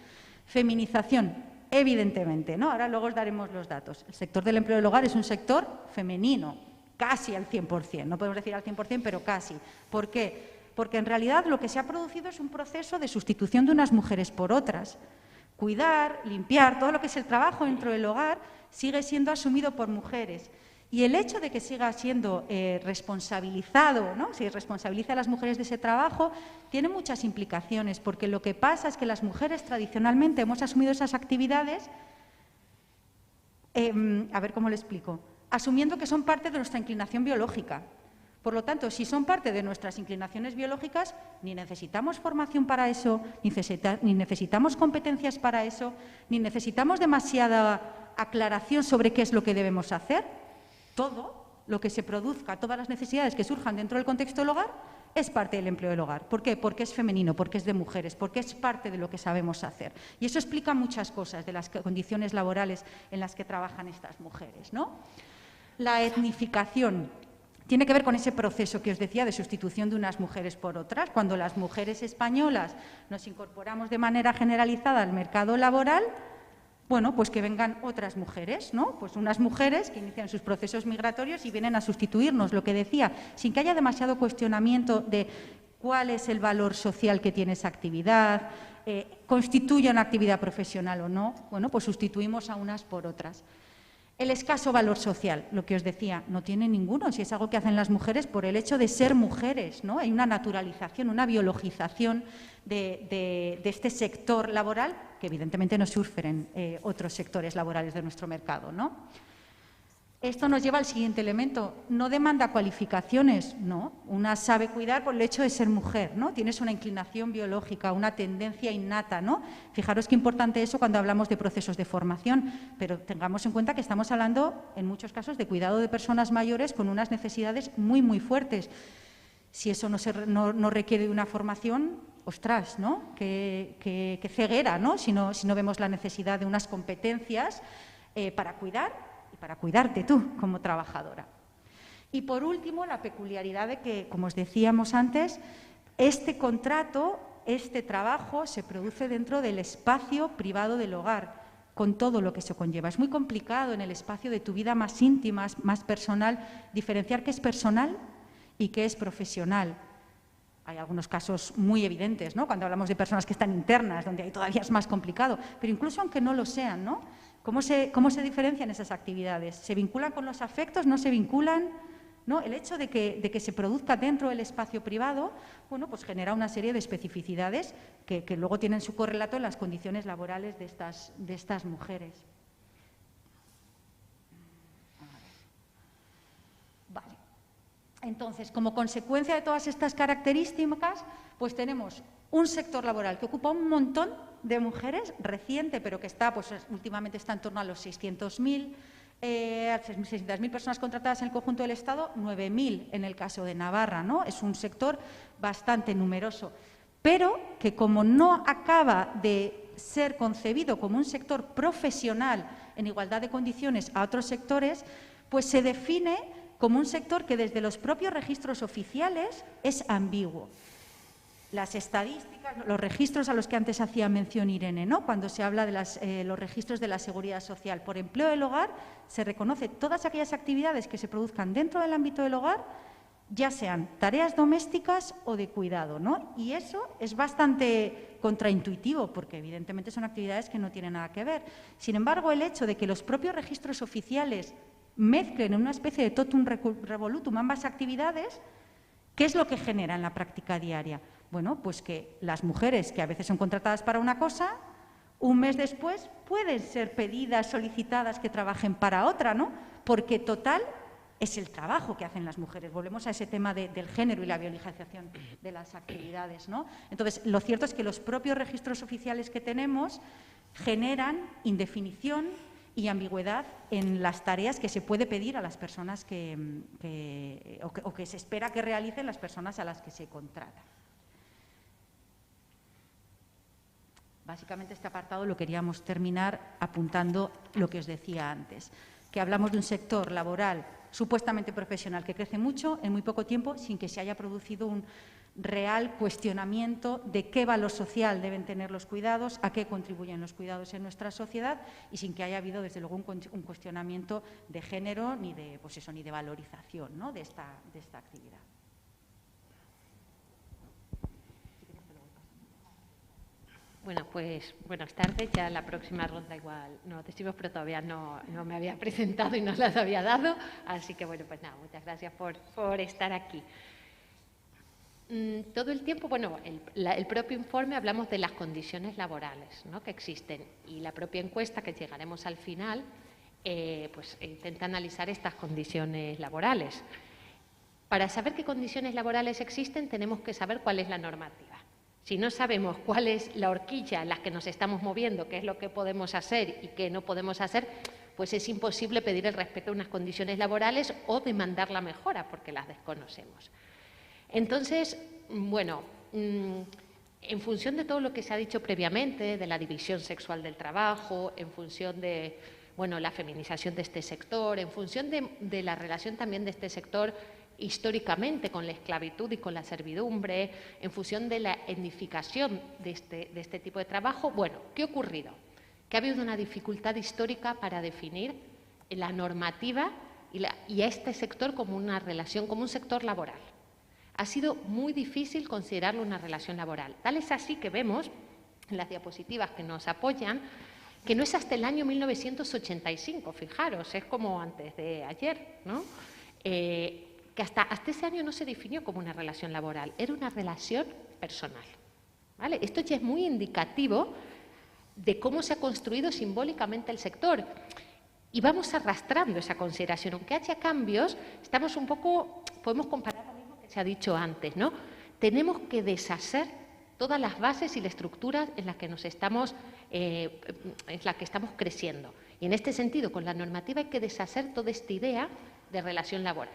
Feminización, evidentemente, ¿no? Ahora luego os daremos los datos. El sector del empleo del hogar es un sector femenino, casi al 100%, no podemos decir al 100%, pero casi. ¿Por qué? Porque en realidad lo que se ha producido es un proceso de sustitución de unas mujeres por otras. Cuidar, limpiar, todo lo que es el trabajo dentro del hogar sigue siendo asumido por mujeres. Y el hecho de que siga siendo responsabilizado, ¿no? Se responsabiliza a las mujeres de ese trabajo, tiene muchas implicaciones, porque lo que pasa es que las mujeres tradicionalmente hemos asumido esas actividades, a ver cómo lo explico, asumiendo que son parte de nuestra inclinación biológica. Por lo tanto, si son parte de nuestras inclinaciones biológicas, ni necesitamos formación para eso, ni necesitamos competencias para eso, ni necesitamos demasiada aclaración sobre qué es lo que debemos hacer. Todo lo que se produzca, todas las necesidades que surjan dentro del contexto del hogar, es parte del empleo del hogar. ¿Por qué? Porque es femenino, porque es de mujeres, porque es parte de lo que sabemos hacer. Y eso explica muchas cosas de las condiciones laborales en las que trabajan estas mujeres, ¿no? La etnificación tiene que ver con ese proceso que os decía de sustitución de unas mujeres por otras. Cuando las mujeres españolas nos incorporamos de manera generalizada al mercado laboral, bueno, pues que vengan otras mujeres, ¿no? Pues unas mujeres que inician sus procesos migratorios y vienen a sustituirnos, lo que decía, sin que haya demasiado cuestionamiento de cuál es el valor social que tiene esa actividad, constituye una actividad profesional o no, bueno, pues sustituimos a unas por otras. El escaso valor social, lo que os decía, no tiene ninguno, si es algo que hacen las mujeres por el hecho de ser mujeres, ¿no? Hay una naturalización, una biologización de este sector laboral que evidentemente no sufren otros sectores laborales de nuestro mercado, ¿no? Esto nos lleva al siguiente elemento, no demanda cualificaciones, ¿no? Una sabe cuidar por el hecho de ser mujer, ¿no? Tienes una inclinación biológica, una tendencia innata, ¿no? Fijaros qué importante eso cuando hablamos de procesos de formación, pero tengamos en cuenta que estamos hablando, en muchos casos, de cuidado de personas mayores con unas necesidades muy, muy fuertes. Si eso no requiere de una formación, ostras, ¿no? Qué ceguera, ¿no? Si no vemos la necesidad de unas competencias para cuidar, para cuidarte tú como trabajadora. Y por último, la peculiaridad de que, como os decíamos antes, este contrato, este trabajo se produce dentro del espacio privado del hogar, con todo lo que se conlleva. Es muy complicado en el espacio de tu vida más íntima, más personal, diferenciar qué es personal y qué es profesional. Hay algunos casos muy evidentes, ¿no? Cuando hablamos de personas que están internas, donde ahí todavía es más complicado, pero incluso aunque no lo sean, ¿no? ¿Cómo se diferencian esas actividades? ¿Se vinculan con los afectos? ¿No se vinculan? ¿No? El hecho de que se produzca dentro del espacio privado, bueno, pues genera una serie de especificidades que luego tienen su correlato en las condiciones laborales de estas mujeres. Vale. Entonces, como consecuencia de todas estas características, pues tenemos un sector laboral que ocupa un montón de mujeres, reciente, pero que está, pues últimamente está en torno a los 600.000 personas contratadas en el conjunto del Estado, 9.000 en el caso de Navarra, ¿no? Es un sector bastante numeroso, pero que como no acaba de ser concebido como un sector profesional en igualdad de condiciones a otros sectores, pues se define como un sector que desde los propios registros oficiales es ambiguo. Las estadísticas, los registros a los que antes hacía mención Irene, ¿no? Cuando se habla de los registros de la Seguridad Social por empleo del hogar, se reconoce todas aquellas actividades que se produzcan dentro del ámbito del hogar, ya sean tareas domésticas o de cuidado, ¿no? Y eso es bastante contraintuitivo, porque evidentemente son actividades que no tienen nada que ver. Sin embargo, el hecho de que los propios registros oficiales mezclen en una especie de totum revolutum ambas actividades, ¿qué es lo que genera en la práctica diaria? Bueno, pues que las mujeres que a veces son contratadas para una cosa, Un mes después pueden ser pedidas, solicitadas que trabajen para otra, ¿no? Porque total es el trabajo que hacen las mujeres. Volvemos a ese tema del género y la biologización de las actividades, ¿no? Entonces, lo cierto es que los propios registros oficiales que tenemos generan indefinición y ambigüedad en las tareas que se puede pedir a las personas o que se espera que realicen las personas a las que se contratan. Básicamente este apartado lo queríamos terminar apuntando lo que os decía antes, que hablamos de un sector laboral supuestamente profesional que crece mucho en muy poco tiempo sin que se haya producido un real cuestionamiento de qué valor social deben tener los cuidados, a qué contribuyen los cuidados en nuestra sociedad y sin que haya habido, desde luego, un cuestionamiento de género ni de, pues eso, ni de valorización, ¿no?, de esta actividad. Bueno, pues buenas tardes. Ya la próxima ronda igual no decimos, pero todavía no me había presentado y no las había dado. Así que, bueno, pues nada, muchas gracias por estar aquí. Todo el tiempo, bueno, el propio informe hablamos de las condiciones laborales, ¿no?, que existen, y la propia encuesta, que llegaremos al final, pues intenta analizar estas condiciones laborales. Para saber qué condiciones laborales existen, tenemos que saber cuál es la normativa. Si no sabemos cuál es la horquilla en la que nos estamos moviendo, qué es lo que podemos hacer y qué no podemos hacer, pues es imposible pedir el respeto a unas condiciones laborales o demandar la mejora, porque las desconocemos. Entonces, bueno, en función de todo lo que se ha dicho previamente, de la división sexual del trabajo, en función de, bueno, la feminización de este sector, en función de la relación también de este sector históricamente con la esclavitud y con la servidumbre, en función de la etnificación de este tipo de trabajo, bueno, ¿qué ha ocurrido? Que ha habido una dificultad histórica para definir la normativa y a este sector como una relación, como un sector laboral. Ha sido muy difícil considerarlo una relación laboral. Tal es así que vemos en las diapositivas que nos apoyan que no es hasta el año 1985, fijaros, es como antes de ayer, ¿no? Que hasta ese año no se definió como una relación laboral, era una relación personal, ¿vale? Esto ya es muy indicativo de cómo se ha construido simbólicamente el sector. Y vamos arrastrando esa consideración. Aunque haya cambios, estamos un poco, podemos comparar lo mismo que se ha dicho antes, ¿no? Tenemos que deshacer todas las bases y la estructura en las que estamos creciendo. Y en este sentido, con la normativa hay que deshacer toda esta idea de relación laboral.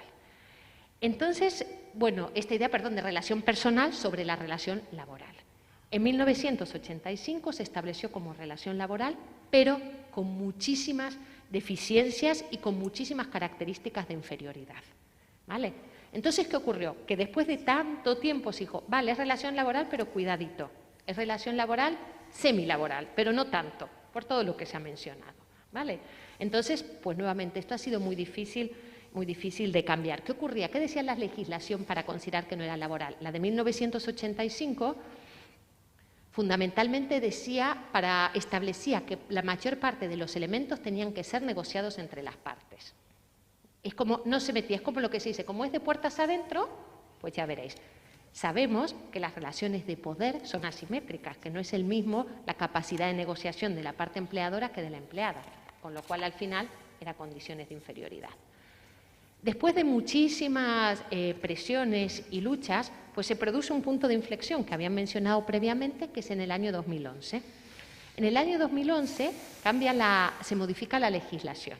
Entonces, bueno, esta idea, de relación personal sobre la relación laboral. En 1985 se estableció como relación laboral, pero con muchísimas deficiencias y con muchísimas características de inferioridad, ¿vale? Entonces, ¿qué ocurrió? Que después de tanto tiempo se dijo, vale, es relación laboral, pero cuidadito, es relación laboral semilaboral, pero no tanto, por todo lo que se ha mencionado, ¿vale? Entonces, pues nuevamente, esto ha sido muy difícil de cambiar. ¿Qué ocurría? ¿Qué decía la legislación para considerar que no era laboral? La de 1985 fundamentalmente establecía que la mayor parte de los elementos tenían que ser negociados entre las partes. Es como, no se metía, es como lo que se dice, como es de puertas adentro, pues ya veréis. Sabemos que las relaciones de poder son asimétricas, que no es el mismo la capacidad de negociación de la parte empleadora que de la empleada, con lo cual al final eran condiciones de inferioridad. Después de muchísimas presiones y luchas, pues se produce un punto de inflexión que habían mencionado previamente, que es en el año 2011. En el año 2011 se modifica la legislación,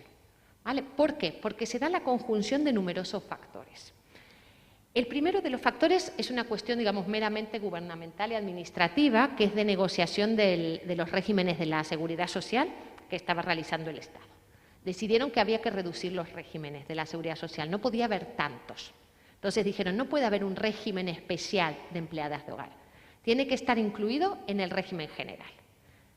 ¿vale? ¿Por qué? Porque se da la conjunción de numerosos factores. El primero de los factores es una cuestión, digamos, meramente gubernamental y administrativa, que es de negociación de los regímenes de la seguridad social que estaba realizando el Estado. Decidieron que había que reducir los regímenes de la seguridad social, no podía haber tantos. Entonces dijeron, no puede haber un régimen especial de empleadas de hogar, tiene que estar incluido en el régimen general.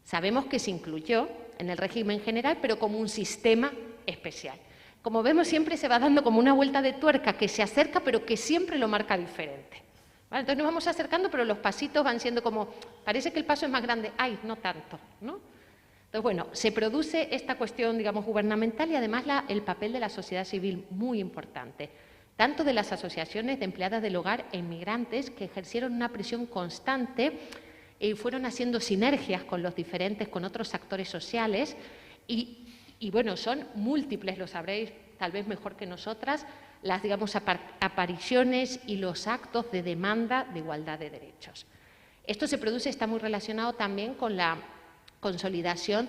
Sabemos que se incluyó en el régimen general, pero como un sistema especial. Como vemos, siempre se va dando como una vuelta de tuerca que se acerca, pero que siempre lo marca diferente, ¿vale? Entonces nos vamos acercando, pero los pasitos van siendo como, parece que el paso es más grande, ¡ay, no tanto!, ¿no? Entonces, bueno, se produce esta cuestión, digamos, gubernamental y además el papel de la sociedad civil muy importante, tanto de las asociaciones de empleadas del hogar e inmigrantes que ejercieron una presión constante fueron haciendo sinergias con los diferentes, con otros actores sociales y bueno, son múltiples, lo sabréis tal vez mejor que nosotras, las, digamos, apariciones y los actos de demanda de igualdad de derechos. Esto se produce, está muy relacionado también con la consolidación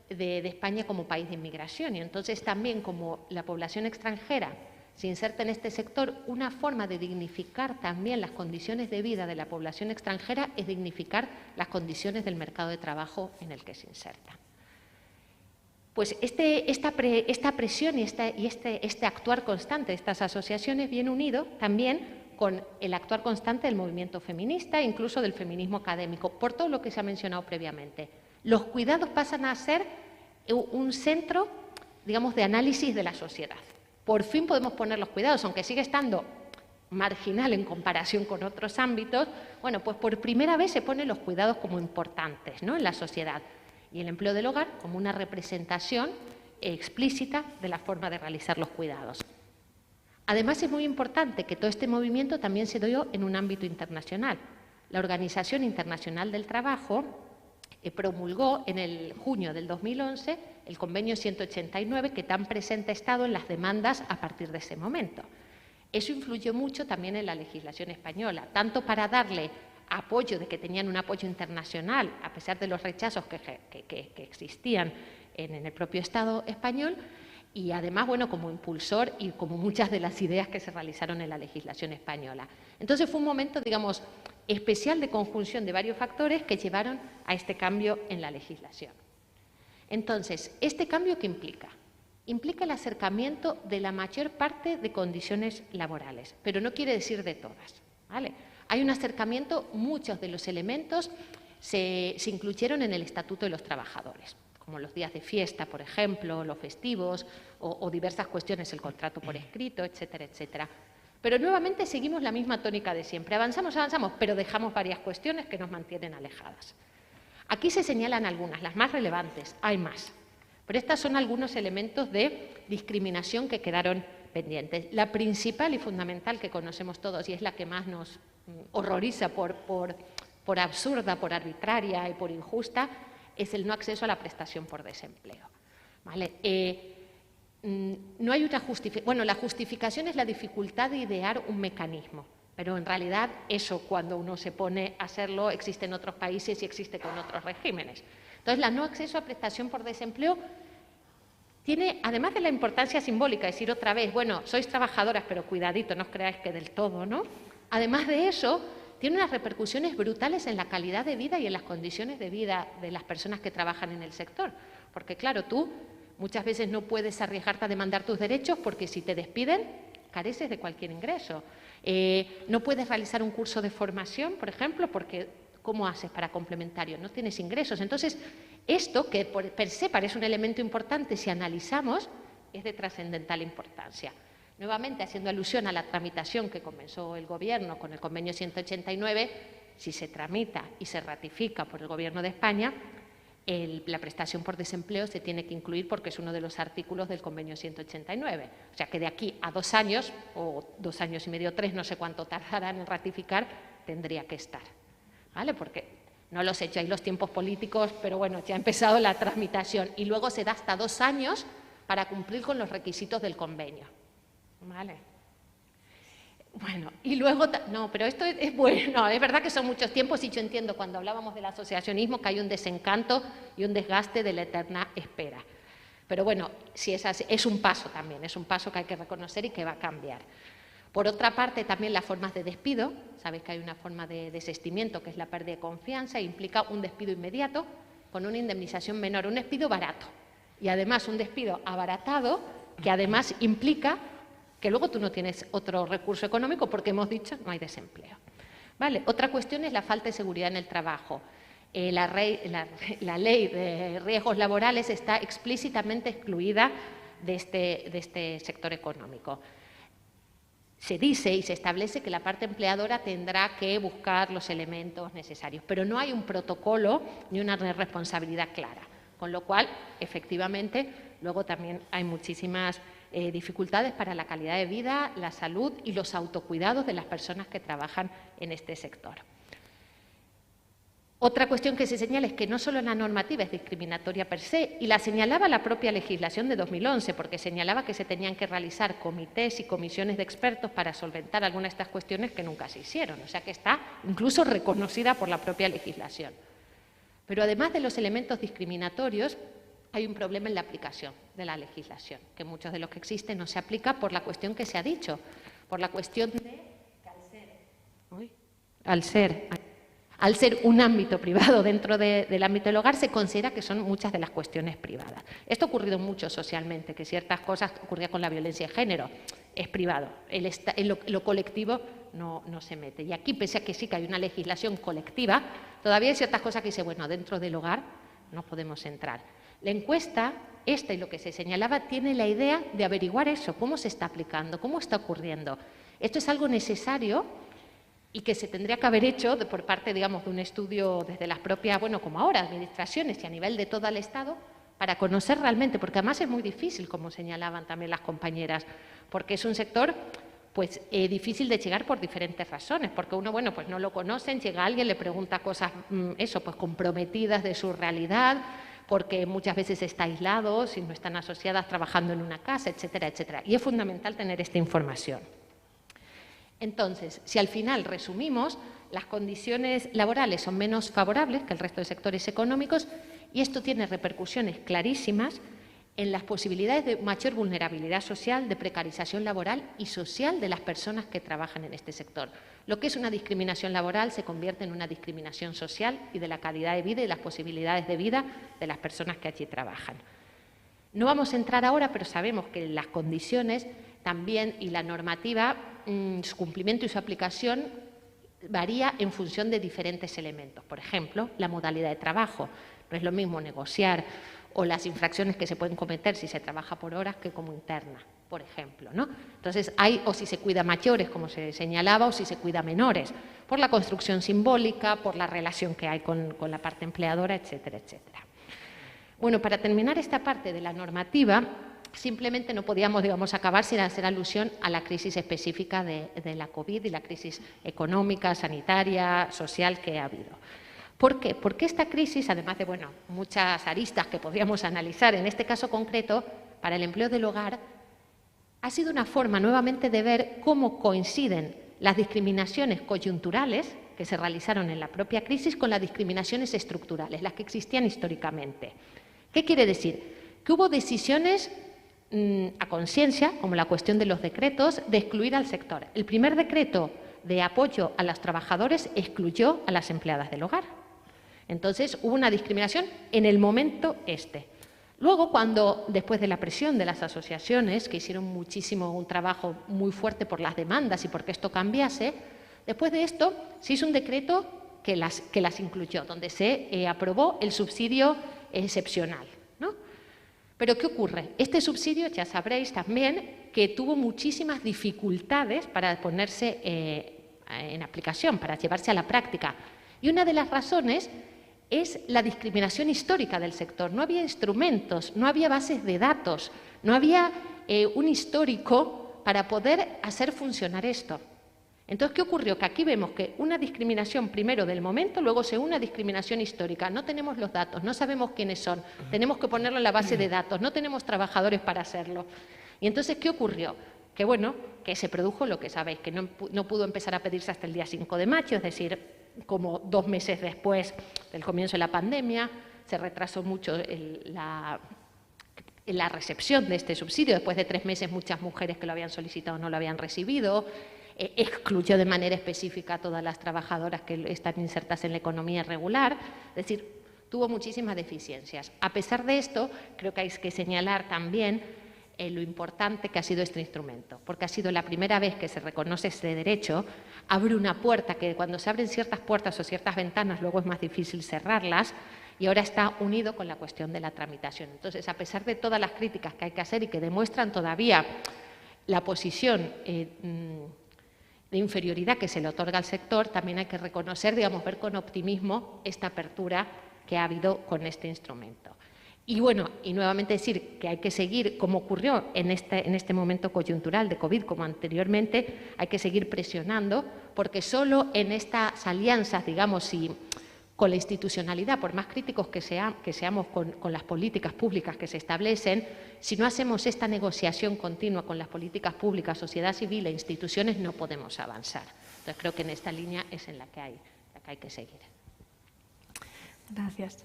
de España como país de inmigración y entonces también como la población extranjera se inserta en este sector, una forma de dignificar también las condiciones de vida de la población extranjera es dignificar las condiciones del mercado de trabajo en el que se inserta. Pues esta presión y este actuar constante de estas asociaciones viene unido también con el actuar constante del movimiento feminista e incluso del feminismo académico, por todo lo que se ha mencionado previamente. Los cuidados pasan a ser un centro, digamos, de análisis de la sociedad. Por fin podemos poner los cuidados, aunque sigue estando marginal en comparación con otros ámbitos, bueno, pues por primera vez se ponen los cuidados como importantes, ¿no?, en la sociedad. Y el empleo del hogar como una representación explícita de la forma de realizar los cuidados. Además, es muy importante que todo este movimiento también se dio en un ámbito internacional. La Organización Internacional del Trabajo promulgó en el junio del 2011 el Convenio 189, que tan presente ha estado en las demandas a partir de ese momento. Eso influyó mucho también en la legislación española, tanto para darle apoyo, de que tenían un apoyo internacional, a pesar de los rechazos que existían en el propio Estado español, y además, bueno, como impulsor y como muchas de las ideas que se realizaron en la legislación española. Entonces fue un momento, digamos, especial de conjunción de varios factores que llevaron a este cambio en la legislación. Entonces, ¿este cambio qué implica? Implica el acercamiento de la mayor parte de condiciones laborales, pero no quiere decir de todas, ¿vale? Hay un acercamiento, muchos de los elementos se incluyeron en el Estatuto de los Trabajadores, como los días de fiesta, por ejemplo, los festivos o diversas cuestiones, el contrato por escrito, etcétera, etcétera. Pero nuevamente seguimos la misma tónica de siempre. Avanzamos, pero dejamos varias cuestiones que nos mantienen alejadas. Aquí se señalan algunas, las más relevantes, hay más. Pero estos son algunos elementos de discriminación que quedaron pendientes. La principal y fundamental que conocemos todos y es la que más nos horroriza por absurda, por arbitraria y por injusta, es el no acceso a la prestación por desempleo, ¿vale? No hay una justificación. Bueno, la justificación es la dificultad de idear un mecanismo, pero en realidad eso, cuando uno se pone a hacerlo, existe en otros países y existe con otros regímenes. Entonces, el no acceso a prestación por desempleo tiene, además de la importancia simbólica, decir otra vez, bueno, sois trabajadoras, pero cuidadito, no os creáis que del todo, ¿no? Además de eso, tiene unas repercusiones brutales en la calidad de vida y en las condiciones de vida de las personas que trabajan en el sector. Porque, claro, tú muchas veces no puedes arriesgarte a demandar tus derechos porque si te despiden, careces de cualquier ingreso. No puedes realizar un curso de formación, por ejemplo, porque ¿cómo haces para complementario? No tienes ingresos. Entonces, esto, que per se parece un elemento importante, si analizamos, es de trascendental importancia. Nuevamente, haciendo alusión a la tramitación que comenzó el Gobierno con el Convenio 189, si se tramita y se ratifica por el Gobierno de España, la prestación por desempleo se tiene que incluir porque es uno de los artículos del Convenio 189. O sea que de aquí a 2 años, o 2 años y medio, 3, no sé cuánto tardarán en ratificar, tendría que estar, ¿vale? Porque no los he hecho ahí los tiempos políticos, pero bueno, ya ha empezado la tramitación y luego se da hasta 2 años para cumplir con los requisitos del convenio, ¿vale? Bueno, y luego, no, pero esto es bueno, es verdad que son muchos tiempos y yo entiendo cuando hablábamos del asociacionismo que hay un desencanto y un desgaste de la eterna espera. Pero bueno, si es así, es un paso también, es un paso que hay que reconocer y que va a cambiar. Por otra parte, también las formas de despido, sabéis que hay una forma de desistimiento que es la pérdida de confianza e implica un despido inmediato con una indemnización menor, un despido barato y además un despido abaratado que además implica que luego tú no tienes otro recurso económico porque hemos dicho no hay desempleo. ¿Vale? Otra cuestión es la falta de seguridad en el trabajo. La ley de riesgos laborales está explícitamente excluida de este sector económico. Se dice y se establece que la parte empleadora tendrá que buscar los elementos necesarios, pero no hay un protocolo ni una responsabilidad clara, con lo cual, efectivamente, luego también hay muchísimas dificultades para la calidad de vida, la salud y los autocuidados de las personas que trabajan en este sector. Otra cuestión que se señala es que no solo la normativa es discriminatoria per se, y la señalaba la propia legislación de 2011, porque señalaba que se tenían que realizar comités y comisiones de expertos para solventar algunas de estas cuestiones que nunca se hicieron, o sea que está incluso reconocida por la propia legislación. Pero además de los elementos discriminatorios, hay un problema en la aplicación de la legislación, que muchos de los que existen no se aplica por la cuestión que se ha dicho, por la cuestión de que al ser un ámbito privado dentro del ámbito del hogar, se considera que son muchas de las cuestiones privadas. Esto ha ocurrido mucho socialmente, que ciertas cosas ocurrían con la violencia de género, es privado, lo colectivo no se mete. Y aquí, pese a que sí que hay una legislación colectiva, todavía hay ciertas cosas que dice, bueno, dentro del hogar no podemos entrar. La encuesta, esta y lo que se señalaba, tiene la idea de averiguar eso, cómo se está aplicando, cómo está ocurriendo. Esto es algo necesario y que se tendría que haber hecho por parte, digamos, de un estudio desde las propias, bueno, como ahora, administraciones y a nivel de todo el Estado, para conocer realmente, porque además es muy difícil, como señalaban también las compañeras, porque es un sector pues difícil de llegar por diferentes razones, porque uno, bueno, pues no lo conocen, llega alguien, le pregunta cosas, pues comprometidas de su realidad, porque muchas veces está aislado, si no están asociadas trabajando en una casa, etcétera, etcétera. Y es fundamental tener esta información. Entonces, si al final resumimos, las condiciones laborales son menos favorables que el resto de sectores económicos y esto tiene repercusiones clarísimas en las posibilidades de mayor vulnerabilidad social, de precarización laboral y social de las personas que trabajan en este sector. Lo que es una discriminación laboral se convierte en una discriminación social y de la calidad de vida y las posibilidades de vida de las personas que allí trabajan. No vamos a entrar ahora, pero sabemos que las condiciones también y la normativa, su cumplimiento y su aplicación varía en función de diferentes elementos. Por ejemplo, la modalidad de trabajo. No es lo mismo negociar o las infracciones que se pueden cometer si se trabaja por horas que como interna, por ejemplo, ¿no? Entonces, o si se cuida a mayores, como se señalaba, o si se cuida a menores, por la construcción simbólica, por la relación que hay con la parte empleadora, etcétera, etcétera. Bueno, para terminar esta parte de la normativa, simplemente no podíamos, digamos, acabar sin hacer alusión a la crisis específica de la COVID y la crisis económica, sanitaria, social que ha habido. ¿Por qué? Porque esta crisis, además de bueno, muchas aristas que podríamos analizar, en este caso concreto, para el empleo del hogar, ha sido una forma nuevamente de ver cómo coinciden las discriminaciones coyunturales que se realizaron en la propia crisis con las discriminaciones estructurales, las que existían históricamente. ¿Qué quiere decir? Que hubo decisiones a conciencia, como la cuestión de los decretos, de excluir al sector. El primer decreto de apoyo a los trabajadores excluyó a las empleadas del hogar. Entonces, hubo una discriminación en el momento este. Luego, después de la presión de las asociaciones, que hicieron un trabajo muy fuerte por las demandas y porque esto cambiase, después de esto se hizo un decreto que las incluyó, donde se aprobó el subsidio excepcional, ¿no? Pero ¿qué ocurre? Este subsidio, ya sabréis también, que tuvo muchísimas dificultades para ponerse en aplicación, para llevarse a la práctica. Y una de las razones es la discriminación histórica del sector. No había instrumentos, no había bases de datos, no había un histórico para poder hacer funcionar esto. Entonces, ¿qué ocurrió? Que aquí vemos que una discriminación primero del momento, luego una discriminación histórica. No tenemos los datos, no sabemos quiénes son, tenemos que ponerlo en la base de datos, no tenemos trabajadores para hacerlo. Y entonces, ¿qué ocurrió? Que bueno, que se produjo lo que sabéis, que no pudo empezar a pedirse hasta el día 5 de mayo, es decir, como 2 meses después del comienzo de la pandemia, se retrasó mucho la recepción de este subsidio. Después de 3 meses, muchas mujeres que lo habían solicitado no lo habían recibido. Excluyó de manera específica a todas las trabajadoras que están insertas en la economía regular. Es decir, tuvo muchísimas deficiencias. A pesar de esto, creo que hay que señalar también lo importante que ha sido este instrumento, porque ha sido la primera vez que se reconoce este derecho, abre una puerta que cuando se abren ciertas puertas o ciertas ventanas luego es más difícil cerrarlas y ahora está unido con la cuestión de la tramitación. Entonces, a pesar de todas las críticas que hay que hacer y que demuestran todavía la posición de inferioridad que se le otorga al sector, también hay que reconocer, digamos, ver con optimismo esta apertura que ha habido con este instrumento. Y bueno, y nuevamente decir que hay que seguir, como ocurrió en este momento coyuntural de COVID, como anteriormente, hay que seguir presionando, porque solo en estas alianzas, digamos, y con la institucionalidad, por más críticos que seamos con las políticas públicas que se establecen, si no hacemos esta negociación continua con las políticas públicas, sociedad civil e instituciones, no podemos avanzar. Entonces, creo que en esta línea es en la que hay que seguir. Gracias.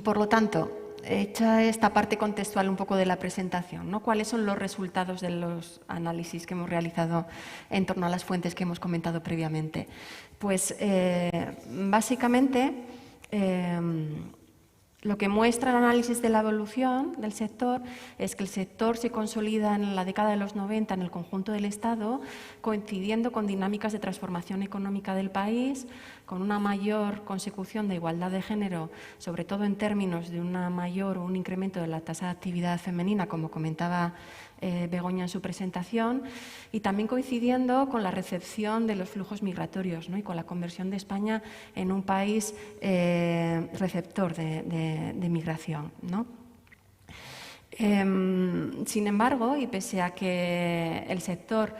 Por lo tanto, hecha esta parte contextual un poco de la presentación, ¿no? ¿Cuáles son los resultados de los análisis que hemos realizado en torno a las fuentes que hemos comentado previamente? Pues básicamente lo que muestra el análisis de la evolución del sector es que el sector se consolida en la década de los 90 en el conjunto del Estado, coincidiendo con dinámicas de transformación económica del país, con una mayor consecución de igualdad de género, sobre todo en términos de una mayor o un incremento de la tasa de actividad femenina, como comentaba Begoña en su presentación, y también coincidiendo con la recepción de los flujos migratorios, ¿no? Y con la conversión de España en un país receptor de migración, ¿no? Sin embargo, y pese a que el sector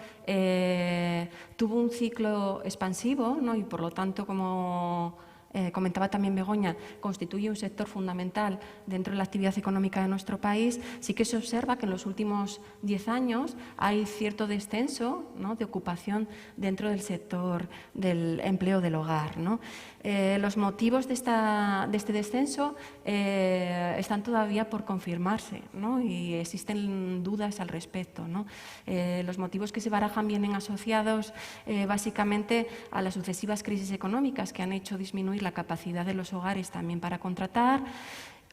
tuvo un ciclo expansivo, ¿no? Y por lo tanto, como comentaba también Begoña, constituye un sector fundamental dentro de la actividad económica de nuestro país, sí que se observa que en los últimos 10 años hay cierto descenso, ¿no? de ocupación dentro del sector del empleo del hogar, ¿no? Los motivos de este descenso están todavía por confirmarse, ¿no? Y existen dudas al respecto, ¿no? Los motivos que se barajan vienen asociados básicamente a las sucesivas crisis económicas que han hecho disminuir la capacidad de los hogares también para contratar,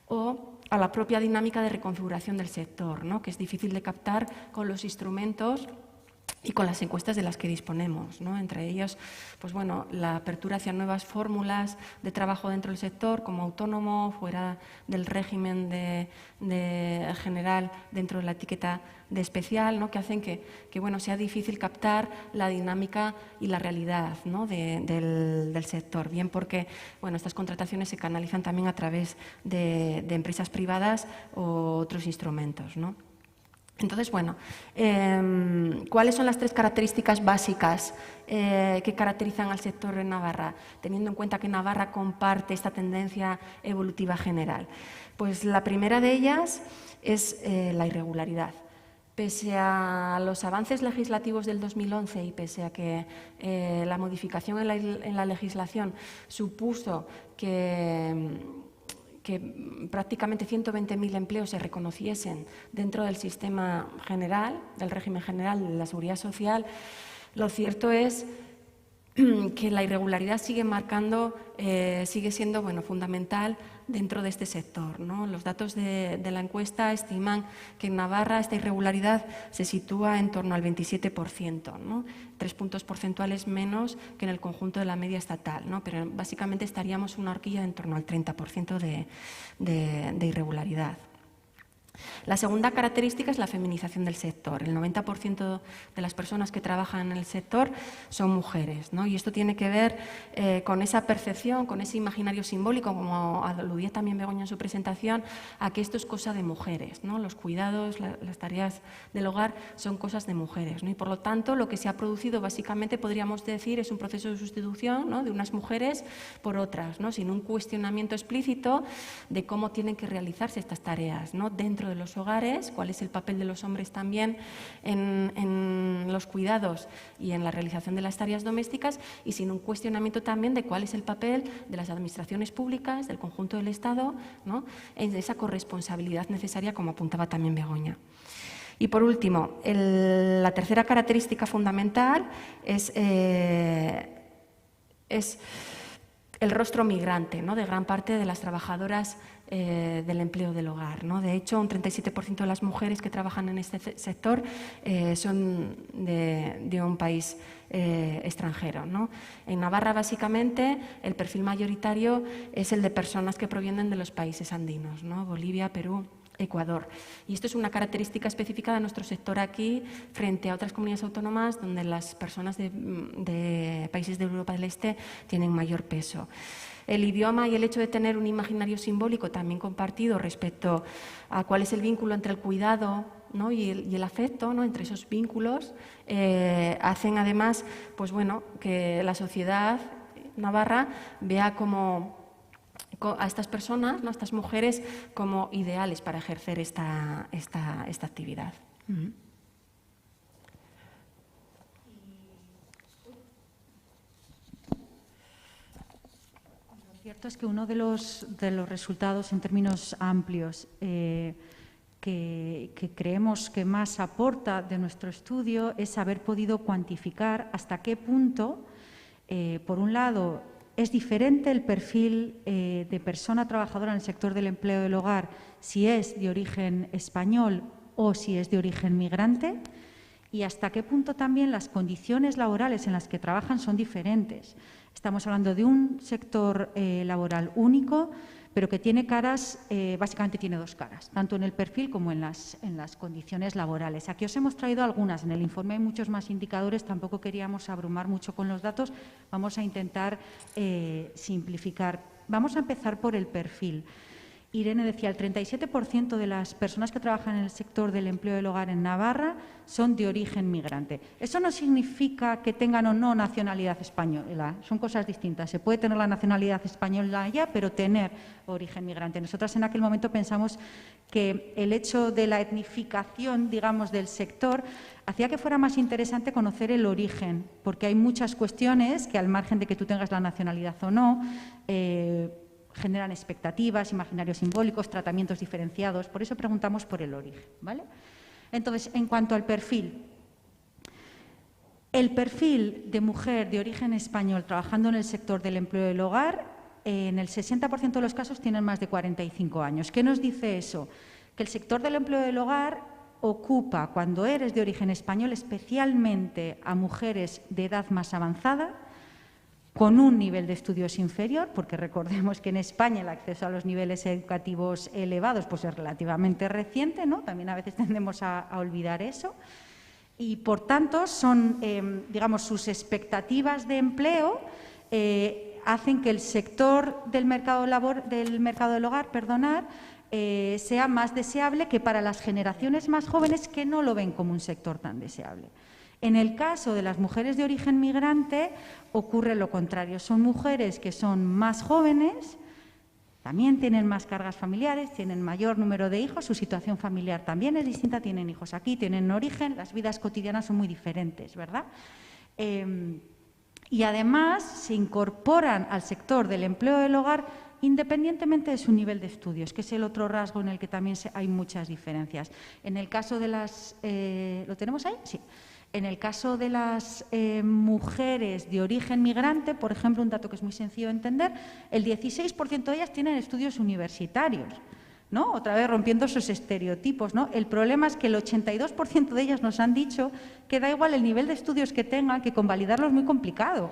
o a la propia dinámica de reconfiguración del sector, ¿no? Que es difícil de captar con los instrumentos y con las encuestas de las que disponemos, ¿no? Entre ellos, pues bueno, la apertura hacia nuevas fórmulas de trabajo dentro del sector, como autónomo, fuera del régimen de general, dentro de la etiqueta de especial, ¿no? Que hacen que bueno, sea difícil captar la dinámica y la realidad, ¿no? del sector. Bien porque bueno, estas contrataciones se canalizan también a través de empresas privadas o otros instrumentos, ¿no? Entonces, bueno, ¿cuáles son las 3 características básicas que caracterizan al sector en Navarra, teniendo en cuenta que Navarra comparte esta tendencia evolutiva general? Pues la primera de ellas es la irregularidad. Pese a los avances legislativos del 2011 y pese a que la modificación en la legislación supuso que prácticamente 120.000 empleos se reconociesen dentro del sistema general, del régimen general de la Seguridad Social, lo cierto es que la irregularidad sigue siendo bueno, fundamental dentro de este sector, ¿no? Los datos de la encuesta estiman que en Navarra esta irregularidad se sitúa en torno al 27%, ¿no? 3 puntos porcentuales menos que en el conjunto de la media estatal, ¿no? Pero básicamente estaríamos una horquilla en torno al 30% de irregularidad. La segunda característica es la feminización del sector. El 90% de las personas que trabajan en el sector son mujeres, ¿no? Y esto tiene que ver con esa percepción, con ese imaginario simbólico, como aludía también Begoña en su presentación, a que esto es cosa de mujeres, ¿no? Los cuidados, las tareas del hogar son cosas de mujeres, ¿no? Y por lo tanto lo que se ha producido básicamente podríamos decir es un proceso de sustitución, ¿no? De unas mujeres por otras, ¿no? Sin un cuestionamiento explícito de cómo tienen que realizarse estas tareas, ¿no? Dentro de los hogares, cuál es el papel de los hombres también en los cuidados y en la realización de las tareas domésticas, y sin un cuestionamiento también de cuál es el papel de las administraciones públicas, del conjunto del Estado, ¿no? En esa corresponsabilidad necesaria, como apuntaba también Begoña. Y por último, la tercera característica fundamental es el rostro migrante, ¿no? De gran parte de las trabajadoras del empleo del hogar, ¿no? De hecho, un 37% de las mujeres que trabajan en este sector son de un país extranjero, ¿no? En Navarra, básicamente, el perfil mayoritario es el de personas que provienen de los países andinos, ¿no? Bolivia, Perú, Ecuador. Y esto es una característica específica de nuestro sector aquí frente a otras comunidades autónomas donde las personas de países de Europa del Este tienen mayor peso. El idioma y el hecho de tener un imaginario simbólico también compartido respecto a cuál es el vínculo entre el cuidado, ¿no? y el afecto, ¿no? Entre esos vínculos, hacen además pues bueno, que la sociedad Navarra vea a estas personas, ¿no?, a estas mujeres, como ideales para ejercer esta actividad. Lo cierto es que uno de los resultados en términos amplios que creemos que más aporta de nuestro estudio es haber podido cuantificar hasta qué punto, por un lado, es diferente el perfil de persona trabajadora en el sector del empleo del hogar si es de origen español o si es de origen migrante, y hasta qué punto también las condiciones laborales en las que trabajan son diferentes. Estamos hablando de un sector laboral único, pero que tiene caras, básicamente tiene dos caras, tanto en el perfil como en las condiciones laborales. Aquí os hemos traído algunas, en el informe hay muchos más indicadores, tampoco queríamos abrumar mucho con los datos, vamos a intentar simplificar. Vamos a empezar por el perfil. Irene decía, el 37% de las personas que trabajan en el sector del empleo del hogar en Navarra son de origen migrante. Eso no significa que tengan o no nacionalidad española, son cosas distintas. Se puede tener la nacionalidad española ya, pero tener origen migrante. Nosotras en aquel momento pensamos que el hecho de la etnificación, digamos, del sector hacía que fuera más interesante conocer el origen, porque hay muchas cuestiones que, al margen de que tú tengas la nacionalidad o no, generan expectativas, imaginarios simbólicos, tratamientos diferenciados. Por eso preguntamos por el origen, ¿vale? Entonces, en cuanto al perfil, el perfil de mujer de origen español trabajando en el sector del empleo del hogar, en el 60% de los casos tienen más de 45 años. ¿Qué nos dice eso? Que el sector del empleo del hogar ocupa, cuando eres de origen español, especialmente a mujeres de edad más avanzada, con un nivel de estudios inferior, porque recordemos que en España el acceso a los niveles educativos elevados pues es relativamente reciente, ¿no? También a veces tendemos a olvidar eso. Y, por tanto, son, digamos, sus expectativas de empleo hacen que el sector del mercado del hogar, sea más deseable que para las generaciones más jóvenes que no lo ven como un sector tan deseable. En el caso de las mujeres de origen migrante ocurre lo contrario. Son mujeres que son más jóvenes, también tienen más cargas familiares, tienen mayor número de hijos, su situación familiar también es distinta, tienen hijos aquí, tienen origen, las vidas cotidianas son muy diferentes, ¿verdad? Y además se incorporan al sector del empleo del hogar independientemente de su nivel de estudios, que es el otro rasgo en el que también hay muchas diferencias. En el caso de las... ¿Lo tenemos ahí? Sí. En el caso de las mujeres de origen migrante, por ejemplo, un dato que es muy sencillo de entender, el 16% de ellas tienen estudios universitarios, ¿no? Otra vez rompiendo esos estereotipos, ¿no? El problema es que el 82% de ellas nos han dicho que da igual el nivel de estudios que tengan, que convalidarlo es muy complicado,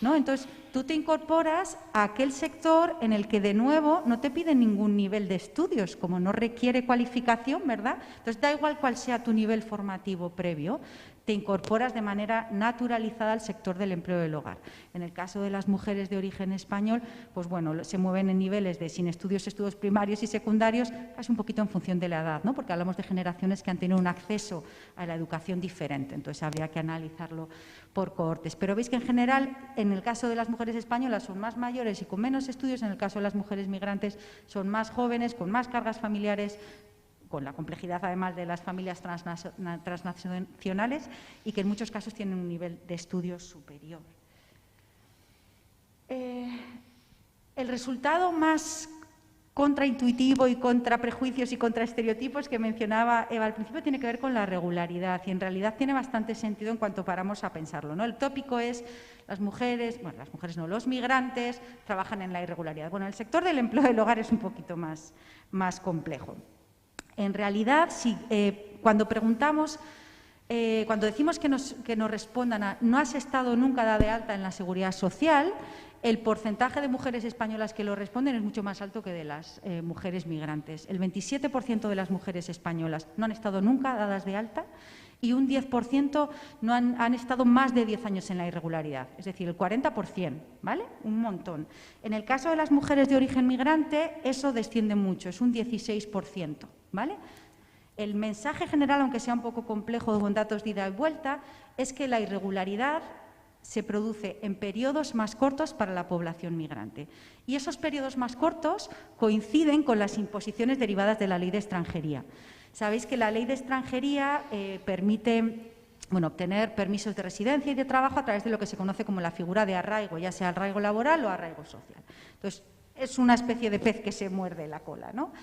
¿no? Entonces, tú te incorporas a aquel sector en el que, de nuevo, no te piden ningún nivel de estudios, como no requiere cualificación, ¿verdad? Entonces, da igual cuál sea tu nivel formativo previo, te incorporas de manera naturalizada al sector del empleo del hogar. En el caso de las mujeres de origen español, pues bueno, se mueven en niveles de sin estudios primarios y secundarios, casi un poquito en función de la edad, ¿no? Porque hablamos de generaciones que han tenido un acceso a la educación diferente, entonces habría que analizarlo por cohortes. Pero veis que en general, en el caso de las mujeres españolas son más mayores y con menos estudios, en el caso de las mujeres migrantes son más jóvenes, con más cargas familiares, con la complejidad además de las familias transnacionales y que en muchos casos tienen un nivel de estudios superior. El resultado más contraintuitivo y contra prejuicios y contra estereotipos que mencionaba Eva al principio tiene que ver con la regularidad y en realidad tiene bastante sentido en cuanto paramos a pensarlo, ¿no? El tópico es las mujeres no, los migrantes trabajan en la irregularidad. Bueno, el sector del empleo del hogar es un poquito más complejo. En realidad, cuando preguntamos, cuando decimos que nos respondan a ¿no has estado nunca dada de alta en la seguridad social?, el porcentaje de mujeres españolas que lo responden es mucho más alto que de las mujeres migrantes. El 27% de las mujeres españolas no han estado nunca dadas de alta y un 10% no han estado más de 10 años en la irregularidad, es decir, el 40%, ¿vale? Un montón. En el caso de las mujeres de origen migrante, eso desciende mucho, es un 16%, ¿vale? El mensaje general, aunque sea un poco complejo con datos de ida y vuelta, es que la irregularidad se produce en periodos más cortos para la población migrante. Y esos periodos más cortos coinciden con las imposiciones derivadas de la Ley de Extranjería. Sabéis que la Ley de Extranjería permite obtener permisos de residencia y de trabajo a través de lo que se conoce como la figura de arraigo, ya sea arraigo laboral o arraigo social. Entonces, es una especie de pez que se muerde la cola, ¿no?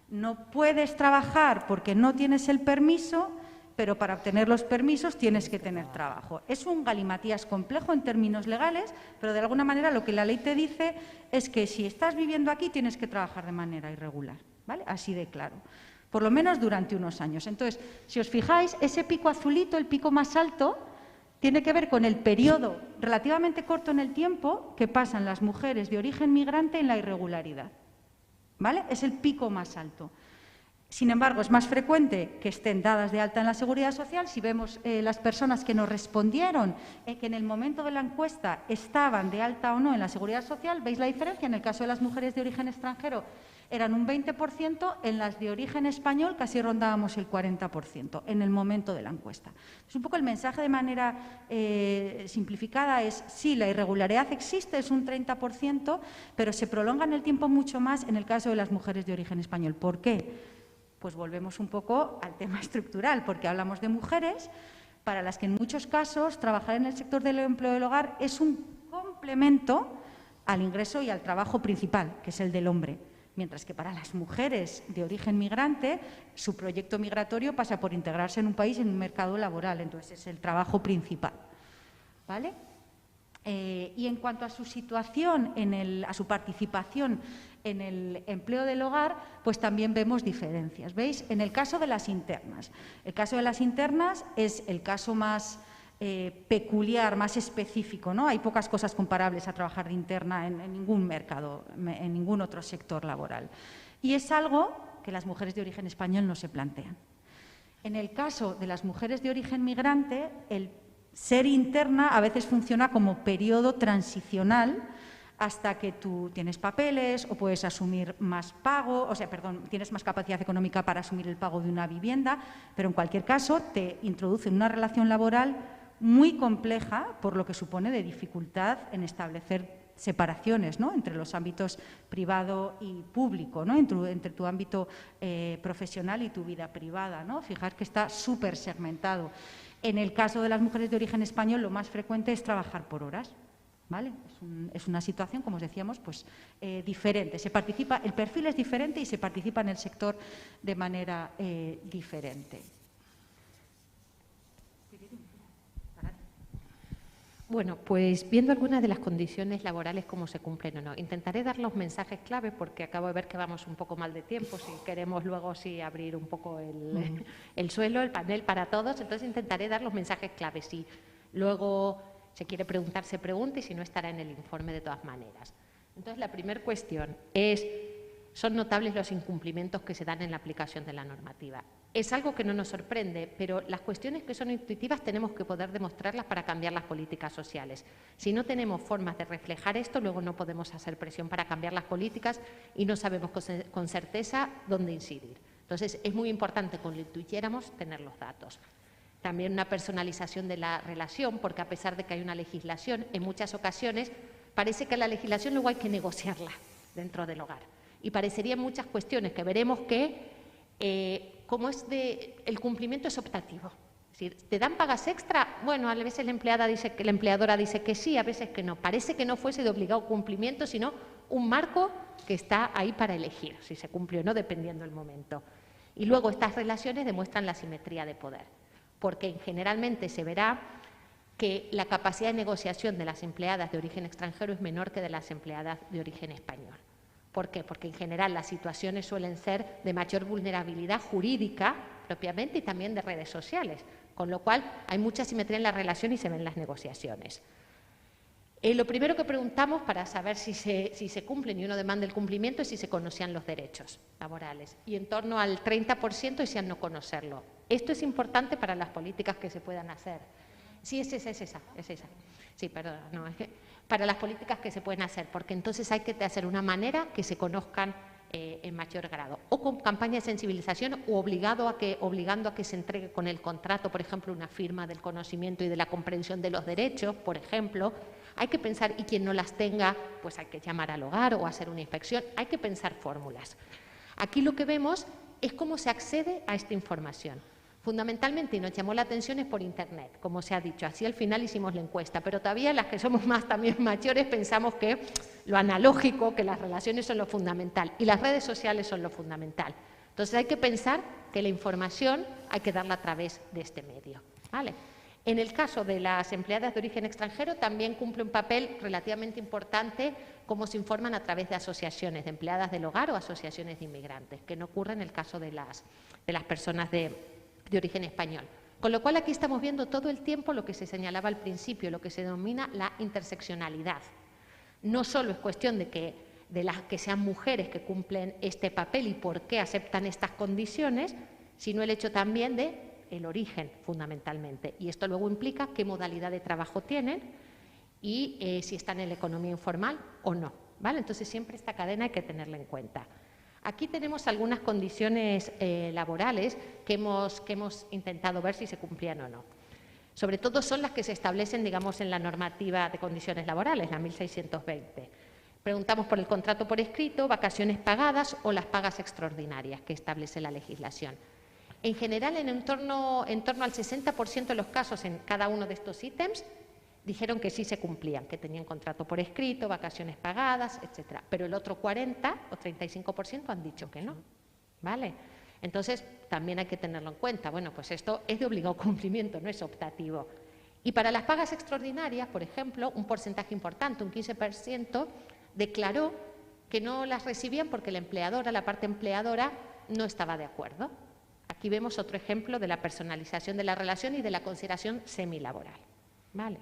No puedes trabajar porque no tienes el permiso, pero para obtener los permisos tienes que tener trabajo. Es un galimatías complejo en términos legales, pero de alguna manera lo que la ley te dice es que si estás viviendo aquí tienes que trabajar de manera irregular, ¿vale? Así de claro. Por lo menos durante unos años. Entonces, si os fijáis, ese pico azulito, el pico más alto, tiene que ver con el periodo relativamente corto en el tiempo que pasan las mujeres de origen migrante en la irregularidad, ¿vale? Es el pico más alto. Sin embargo, es más frecuente que estén dadas de alta en la Seguridad Social. Si vemos las personas que nos respondieron que en el momento de la encuesta estaban de alta o no en la Seguridad Social, veis la diferencia. En el caso de las mujeres de origen extranjero eran un 20%, en las de origen español casi rondábamos el 40% en el momento de la encuesta. Es un poco el mensaje de manera simplificada es, sí, la irregularidad existe, es un 30%, pero se prolonga en el tiempo mucho más en el caso de las mujeres de origen español. ¿Por qué? Pues volvemos un poco al tema estructural, porque hablamos de mujeres para las que en muchos casos trabajar en el sector del empleo del hogar es un complemento al ingreso y al trabajo principal, que es el del hombre. Mientras que para las mujeres de origen migrante, su proyecto migratorio pasa por integrarse en un país, en un mercado laboral, entonces es el trabajo principal, ¿vale? Y en cuanto a su situación, a su participación en el empleo del hogar, pues también vemos diferencias. ¿Veis? En el caso de las internas. El caso de las internas es el caso más peculiar, más específico, ¿no? Hay pocas cosas comparables a trabajar de interna en ningún mercado, en ningún otro sector laboral. Y es algo que las mujeres de origen español no se plantean. En el caso de las mujeres de origen migrante, el ser interna a veces funciona como periodo transicional hasta que tú tienes papeles o puedes asumir más pago, tienes más capacidad económica para asumir el pago de una vivienda, pero en cualquier caso te introduce en una relación laboral muy compleja por lo que supone de dificultad en establecer separaciones, ¿no?, entre los ámbitos privado y público, ¿no?, entre tu ámbito profesional y tu vida privada, ¿no? Fijar que está súper segmentado. En el caso de las mujeres de origen español, lo más frecuente es trabajar por horas, ¿vale? Es una situación, como os decíamos, pues diferente. El perfil es diferente y se participa en el sector de manera diferente. Bueno, pues viendo algunas de las condiciones laborales, cómo se cumplen o no. Intentaré dar los mensajes clave porque acabo de ver que vamos un poco mal de tiempo, si queremos luego abrir un poco el suelo, el panel para todos, entonces intentaré dar los mensajes clave. Si luego se quiere preguntar, se pregunta, y si no, estará en el informe de todas maneras. Entonces, la primera cuestión es, son notables los incumplimientos que se dan en la aplicación de la normativa. Es algo que no nos sorprende, pero las cuestiones que son intuitivas tenemos que poder demostrarlas para cambiar las políticas sociales. Si no tenemos formas de reflejar esto, luego no podemos hacer presión para cambiar las políticas y no sabemos con certeza dónde incidir. Entonces, es muy importante, con lo intuyéramos, tener los datos. También una personalización de la relación, porque a pesar de que hay una legislación, en muchas ocasiones parece que la legislación luego hay que negociarla dentro del hogar. Y parecerían muchas cuestiones que veremos que como el cumplimiento es optativo. Es decir, ¿te dan pagas extra? Bueno, a veces la empleadora dice que sí, a veces que no. Parece que no fuese de obligado cumplimiento, sino un marco que está ahí para elegir si se cumple o no, dependiendo del momento. Y luego estas relaciones demuestran la simetría de poder, porque generalmente se verá que la capacidad de negociación de las empleadas de origen extranjero es menor que de las empleadas de origen español. ¿Por qué? Porque en general las situaciones suelen ser de mayor vulnerabilidad jurídica propiamente y también de redes sociales, con lo cual hay mucha simetría en la relación y se ven las negociaciones. Lo primero que preguntamos para saber si se cumplen y uno demanda el cumplimiento es si se conocían los derechos laborales, y en torno al 30% decían no conocerlo. Esto es importante para las políticas que se puedan hacer. Sí, es esa. Sí, perdón, no, es que para las políticas que se pueden hacer, porque entonces hay que hacer una manera que se conozcan en mayor grado. O con campaña de sensibilización o obligando a que se entregue con el contrato, por ejemplo, una firma del conocimiento y de la comprensión de los derechos, por ejemplo. Hay que pensar, y quien no las tenga, pues hay que llamar al hogar o hacer una inspección. Hay que pensar fórmulas. Aquí lo que vemos es cómo se accede a esta información. Fundamentalmente, y nos llamó la atención, es por Internet, como se ha dicho. Así al final hicimos la encuesta, pero todavía las que somos más también mayores pensamos que lo analógico, que las relaciones son lo fundamental y las redes sociales son lo fundamental. Entonces hay que pensar que la información hay que darla a través de este medio, ¿vale? En el caso de las empleadas de origen extranjero también cumple un papel relativamente importante cómo se informan a través de asociaciones de empleadas del hogar o asociaciones de inmigrantes, que no ocurre en el caso de las personas de origen español. Con lo cual aquí estamos viendo todo el tiempo lo que se señalaba al principio, lo que se denomina la interseccionalidad. No solo es cuestión de que sean mujeres que cumplen este papel y por qué aceptan estas condiciones, sino el hecho también de el origen, fundamentalmente. Y esto luego implica qué modalidad de trabajo tienen y si están en la economía informal o no, ¿vale? Entonces siempre esta cadena hay que tenerla en cuenta. Aquí tenemos algunas condiciones laborales que hemos intentado ver si se cumplían o no. Sobre todo son las que se establecen, digamos, en la normativa de condiciones laborales, la 1620. Preguntamos por el contrato por escrito, vacaciones pagadas o las pagas extraordinarias que establece la legislación. En general, en torno al 60% de los casos en cada uno de estos ítems, dijeron que sí se cumplían, que tenían contrato por escrito, vacaciones pagadas, etcétera. Pero el otro 40 o 35% han dicho que no, ¿vale? Entonces, también hay que tenerlo en cuenta. Bueno, pues esto es de obligado cumplimiento, no es optativo. Y para las pagas extraordinarias, por ejemplo, un porcentaje importante, un 15%, declaró que no las recibían porque la parte empleadora, no estaba de acuerdo. Aquí vemos otro ejemplo de la personalización de la relación y de la consideración semilaboral, ¿vale?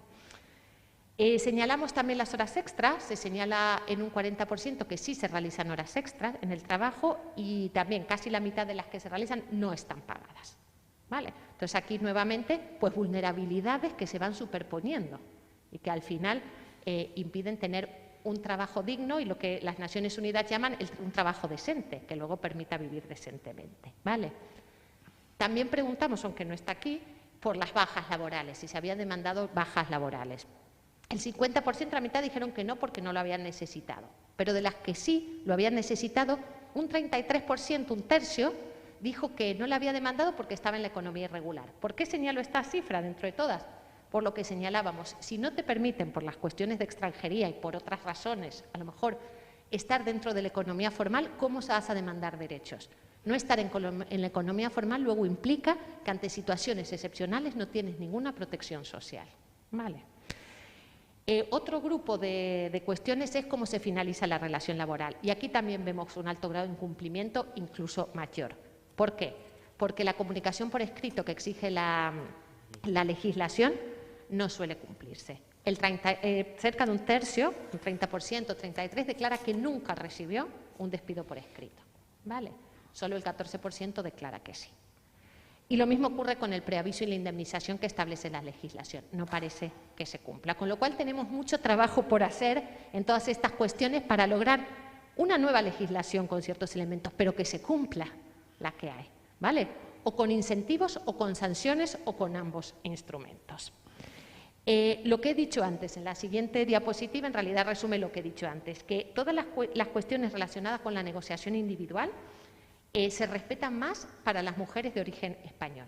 Señalamos también las horas extras, se señala en un 40% que sí se realizan horas extras en el trabajo y también casi la mitad de las que se realizan no están pagadas, ¿vale? Entonces aquí nuevamente pues vulnerabilidades que se van superponiendo y que al final impiden tener un trabajo digno y lo que las Naciones Unidas llaman un trabajo decente, que luego permita vivir decentemente, ¿vale? También preguntamos, aunque no está aquí, por las bajas laborales, si se habían demandado bajas laborales. El 50%, la mitad, dijeron que no porque no lo habían necesitado. Pero de las que sí lo habían necesitado, un 33%, un tercio, dijo que no la había demandado porque estaba en la economía irregular. ¿Por qué señalo esta cifra dentro de todas? Por lo que señalábamos, si no te permiten por las cuestiones de extranjería y por otras razones, a lo mejor estar dentro de la economía formal, ¿cómo vas a demandar derechos? No estar en la economía formal luego implica que ante situaciones excepcionales no tienes ninguna protección social, ¿vale? Otro grupo de cuestiones es cómo se finaliza la relación laboral. Y aquí también vemos un alto grado de incumplimiento, incluso mayor. ¿Por qué? Porque la comunicación por escrito que exige la legislación no suele cumplirse. Cerca de un tercio, un 30%, 33%, declara que nunca recibió un despido por escrito, ¿vale? Solo el 14% declara que sí. Y lo mismo ocurre con el preaviso y la indemnización que establece la legislación. No parece que se cumpla. Con lo cual tenemos mucho trabajo por hacer en todas estas cuestiones para lograr una nueva legislación con ciertos elementos, pero que se cumpla la que hay, ¿vale? O con incentivos o con sanciones o con ambos instrumentos. Lo que he dicho antes, en la siguiente diapositiva, en realidad resume lo que he dicho antes, que todas las cuestiones relacionadas con la negociación individual se respetan más para las mujeres de origen español.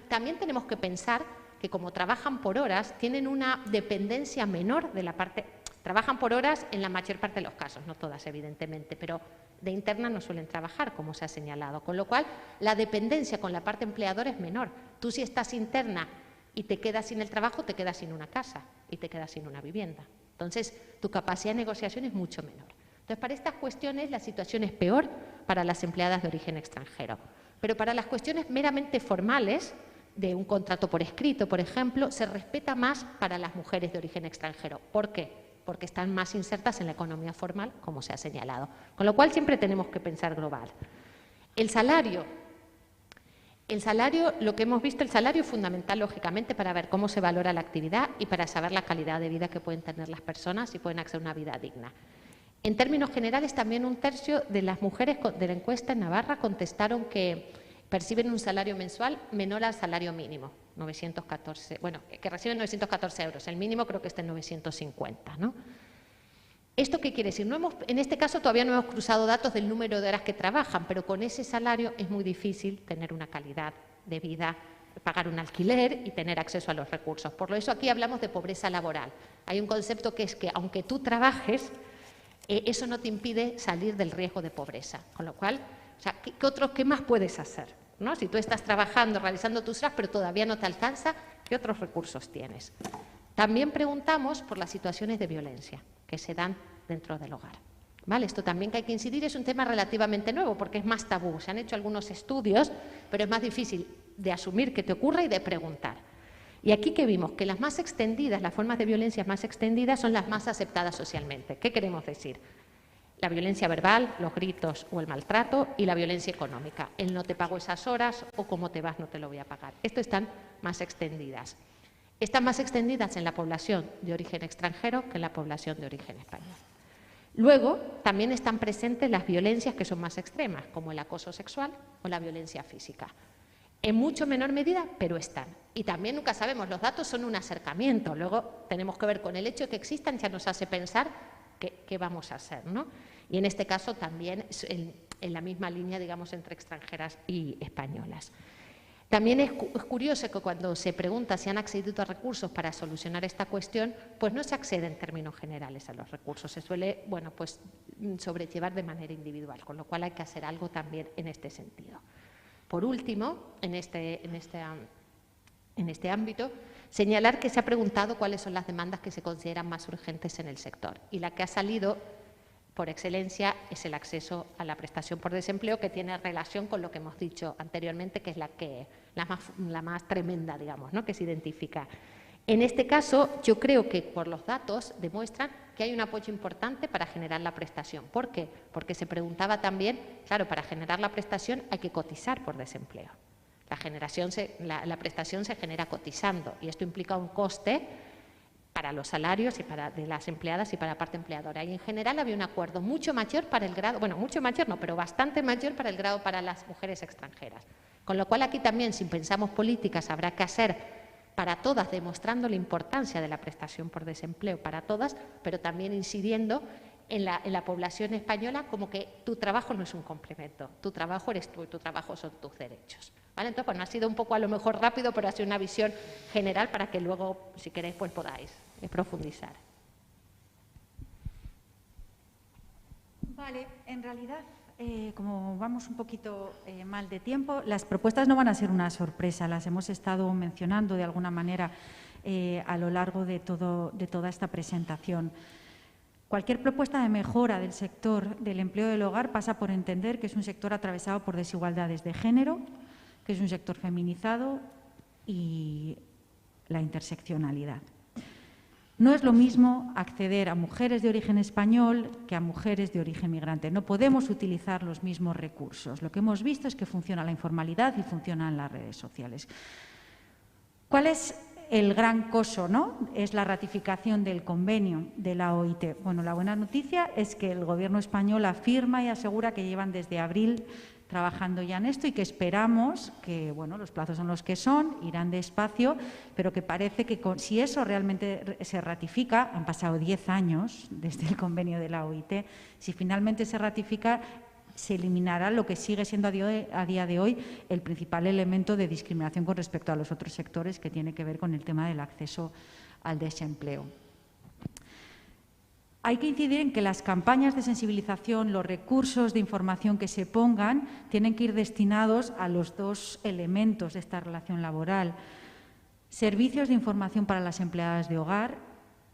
También tenemos que pensar que como trabajan por horas, tienen una dependencia menor de la parte... Trabajan por horas en la mayor parte de los casos, no todas evidentemente, pero de interna no suelen trabajar, como se ha señalado. Con lo cual, la dependencia con la parte empleadora es menor. Tú si estás interna y te quedas sin el trabajo, te quedas sin una casa y te quedas sin una vivienda. Entonces, tu capacidad de negociación es mucho menor. Entonces, para estas cuestiones la situación es peor para las empleadas de origen extranjero. Pero para las cuestiones meramente formales, de un contrato por escrito, por ejemplo, se respeta más para las mujeres de origen extranjero. ¿Por qué? Porque están más insertas en la economía formal, como se ha señalado. Con lo cual siempre tenemos que pensar global. El salario, lo que hemos visto, el salario es fundamental, lógicamente, para ver cómo se valora la actividad y para saber la calidad de vida que pueden tener las personas y pueden acceder a una vida digna. En términos generales, también 1/3 de las mujeres de la encuesta en Navarra contestaron que perciben un salario mensual menor al salario mínimo, 914, bueno, que reciben 914 euros, el mínimo creo que está en 950, ¿no? ¿Esto qué quiere decir? En este caso todavía no hemos cruzado datos del número de horas que trabajan, pero con ese salario es muy difícil tener una calidad de vida, pagar un alquiler y tener acceso a los recursos. Por eso aquí hablamos de pobreza laboral. Hay un concepto que es que aunque tú trabajes, eso no te impide salir del riesgo de pobreza. Con lo cual, o sea, ¿qué más puedes hacer? ¿No? Si tú estás trabajando, realizando tus horas, pero todavía no te alcanza, ¿qué otros recursos tienes? También preguntamos por las situaciones de violencia que se dan dentro del hogar. ¿Vale? Esto también que hay que incidir, es un tema relativamente nuevo porque es más tabú. Se han hecho algunos estudios, pero es más difícil de asumir que te ocurra y de preguntar. Y aquí que vimos que las más extendidas, las formas de violencia más extendidas son las más aceptadas socialmente. ¿Qué queremos decir? La violencia verbal, los gritos o el maltrato, y la violencia económica. El no te pago esas horas o como te vas no te lo voy a pagar. Esto están más extendidas. Están más extendidas en la población de origen extranjero que en la población de origen español. Luego, también están presentes las violencias que son más extremas, como el acoso sexual o la violencia física. En mucho menor medida, pero están. Y también nunca sabemos, los datos son un acercamiento. Luego tenemos que ver con el hecho de que existan, ya nos hace pensar qué vamos a hacer, ¿no? Y en este caso también en la misma línea, digamos, entre extranjeras y españolas. También es curioso que cuando se pregunta si han accedido a recursos para solucionar esta cuestión, pues no se accede en términos generales a los recursos. Se suele, bueno, pues sobrellevar de manera individual, con lo cual hay que hacer algo también en este sentido. Por último, en este ámbito, señalar que se ha preguntado cuáles son las demandas que se consideran más urgentes en el sector. Y la que ha salido por excelencia es el acceso a la prestación por desempleo, que tiene relación con lo que hemos dicho anteriormente, que es la más tremenda, digamos, ¿no?, que se identifica. En este caso, yo creo que por los datos demuestran que hay un apoyo importante para generar la prestación. ¿Por qué? Porque se preguntaba también, claro, para generar la prestación hay que cotizar por desempleo. La prestación se genera cotizando y esto implica un coste para los salarios y de las empleadas y para la parte empleadora. Y en general había un acuerdo mucho mayor para el grado, bueno, mucho mayor no, pero bastante mayor para el grado para las mujeres extranjeras. Con lo cual aquí también, si pensamos políticas, habrá que hacer para todas, demostrando la importancia de la prestación por desempleo para todas, pero también incidiendo en la población española como que tu trabajo no es un complemento, tu trabajo eres tú y tu trabajo son tus derechos. ¿Vale? Entonces, bueno, ha sido un poco a lo mejor rápido, pero ha sido una visión general para que luego, si queréis, pues podáis profundizar. Vale, en realidad, como vamos un poquito mal de tiempo, las propuestas no van a ser una sorpresa, las hemos estado mencionando de alguna manera a lo largo de toda esta presentación. Cualquier propuesta de mejora del sector del empleo del hogar pasa por entender que es un sector atravesado por desigualdades de género, que es un sector feminizado y la interseccionalidad. No es lo mismo acceder a mujeres de origen español que a mujeres de origen migrante. No podemos utilizar los mismos recursos. Lo que hemos visto es que funciona la informalidad y funcionan las redes sociales. ¿Cuál es el gran coso, ¿no? Es la ratificación del convenio de la OIT. Bueno, la buena noticia es que el Gobierno español afirma y asegura que llevan desde abril trabajando ya en esto y que esperamos que, bueno, los plazos son los que son, irán despacio, pero que parece que si eso realmente se ratifica, han pasado 10 años desde el convenio de la OIT, si finalmente se ratifica, se eliminará lo que sigue siendo a día de hoy el principal elemento de discriminación con respecto a los otros sectores, que tiene que ver con el tema del acceso al desempleo. Hay que incidir en que las campañas de sensibilización, los recursos de información que se pongan, tienen que ir destinados a los dos elementos de esta relación laboral: servicios de información para las empleadas de hogar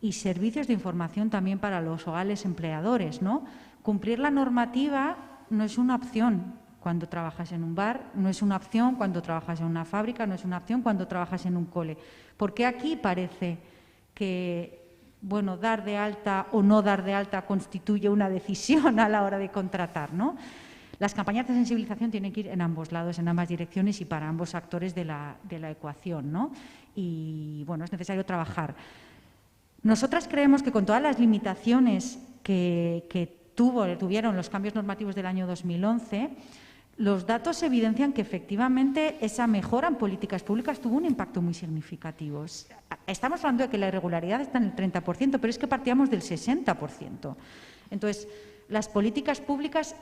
y servicios de información también para los hogares empleadores, ¿no? Cumplir la normativa no es una opción cuando trabajas en un bar, no es una opción cuando trabajas en una fábrica, no es una opción cuando trabajas en un cole. Porque aquí parece que, bueno, dar de alta o no dar de alta constituye una decisión a la hora de contratar, ¿no? Las campañas de sensibilización tienen que ir en ambos lados, en ambas direcciones y para ambos actores de la ecuación, ¿no? Y, bueno, es necesario trabajar. Nosotras creemos que con todas las limitaciones que tuvieron los cambios normativos del año 2011, los datos evidencian que efectivamente esa mejora en políticas públicas tuvo un impacto muy significativo. Estamos hablando de que la irregularidad está en el 30%, pero es que partíamos del 60%. Entonces, las políticas públicas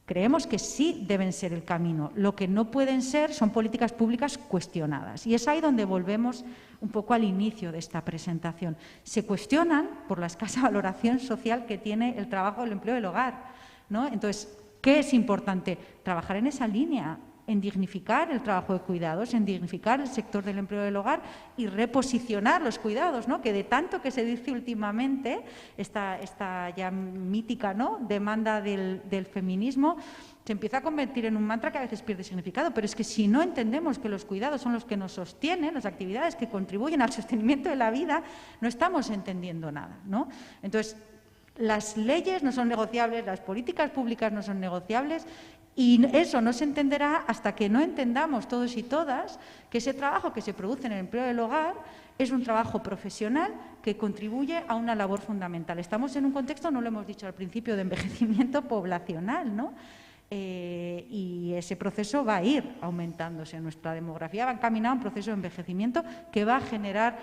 creemos que sí deben ser el camino. Lo que no pueden ser son políticas públicas cuestionadas. Y es ahí donde volvemos un poco al inicio de esta presentación. Se cuestionan por la escasa valoración social que tiene el trabajo del empleo del hogar, ¿no? Entonces, ¿qué es importante? Trabajar en esa línea, en dignificar el trabajo de cuidados, en dignificar el sector del empleo del hogar y reposicionar los cuidados, ¿no? Que de tanto que se dice últimamente, esta ya mítica, ¿no?, demanda del feminismo, se empieza a convertir en un mantra que a veces pierde significado, pero es que si no entendemos que los cuidados son los que nos sostienen, las actividades que contribuyen al sostenimiento de la vida, no estamos entendiendo nada, ¿no? Entonces, las leyes no son negociables, las políticas públicas no son negociables y eso no se entenderá hasta que no entendamos todos y todas que ese trabajo que se produce en el empleo del hogar es un trabajo profesional que contribuye a una labor fundamental. Estamos en un contexto, no lo hemos dicho al principio, de envejecimiento poblacional, ¿no? Y ese proceso va a ir aumentándose. Nuestra demografía va encaminada a un proceso de envejecimiento que va a generar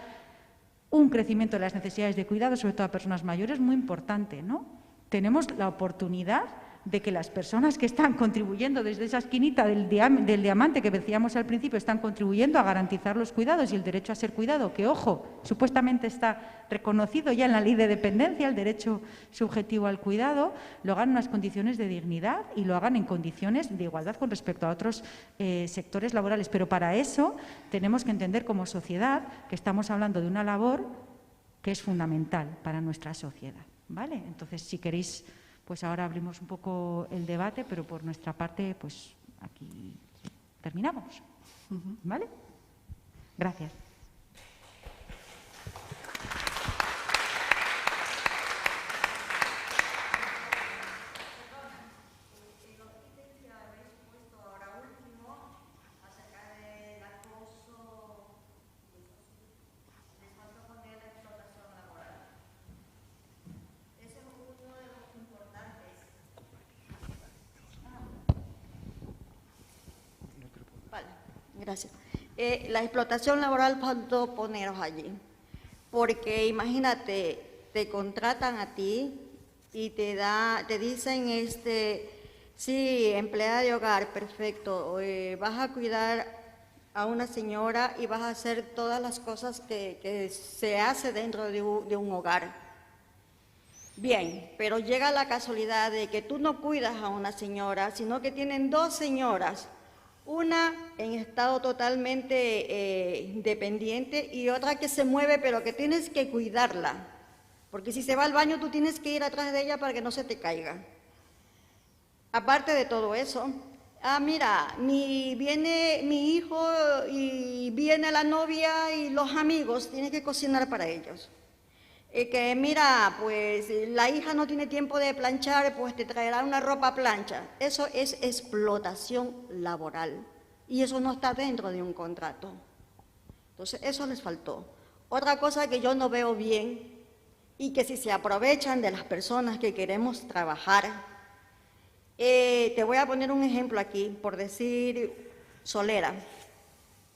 un crecimiento de las necesidades de cuidado, sobre todo a personas mayores, muy importante, ¿no? Tenemos la oportunidad de que las personas que están contribuyendo desde esa esquinita del diamante que decíamos al principio, están contribuyendo a garantizar los cuidados y el derecho a ser cuidado, que, ojo, supuestamente está reconocido ya en la ley de dependencia, el derecho subjetivo al cuidado, lo hagan en unas condiciones de dignidad y lo hagan en condiciones de igualdad con respecto a otros sectores laborales. Pero para eso tenemos que entender como sociedad que estamos hablando de una labor que es fundamental para nuestra sociedad, ¿vale? Entonces, si queréis, pues ahora abrimos un poco el debate, pero por nuestra parte, pues aquí terminamos, ¿vale? Gracias. Gracias. La explotación laboral, faltó poneros allí, porque imagínate, te contratan a ti y te dicen, sí, empleada de hogar, perfecto, vas a cuidar a una señora y vas a hacer todas las cosas que se hace dentro de un hogar. Bien, pero llega la casualidad de que tú no cuidas a una señora, sino que tienen dos señoras, una en estado totalmente dependiente y otra que se mueve, pero que tienes que cuidarla, porque si se va al baño tú tienes que ir atrás de ella para que no se te caiga. Aparte de todo eso, mira, viene mi hijo y viene la novia y los amigos, tienes que cocinar para ellos. Que mira, pues la hija no tiene tiempo de planchar, pues te traerá una ropa a plancha. Eso es explotación laboral y eso no está dentro de un contrato. Entonces, eso les faltó. Otra cosa que yo no veo bien y que si se aprovechan de las personas que queremos trabajar, te voy a poner un ejemplo aquí, por decir, Solera,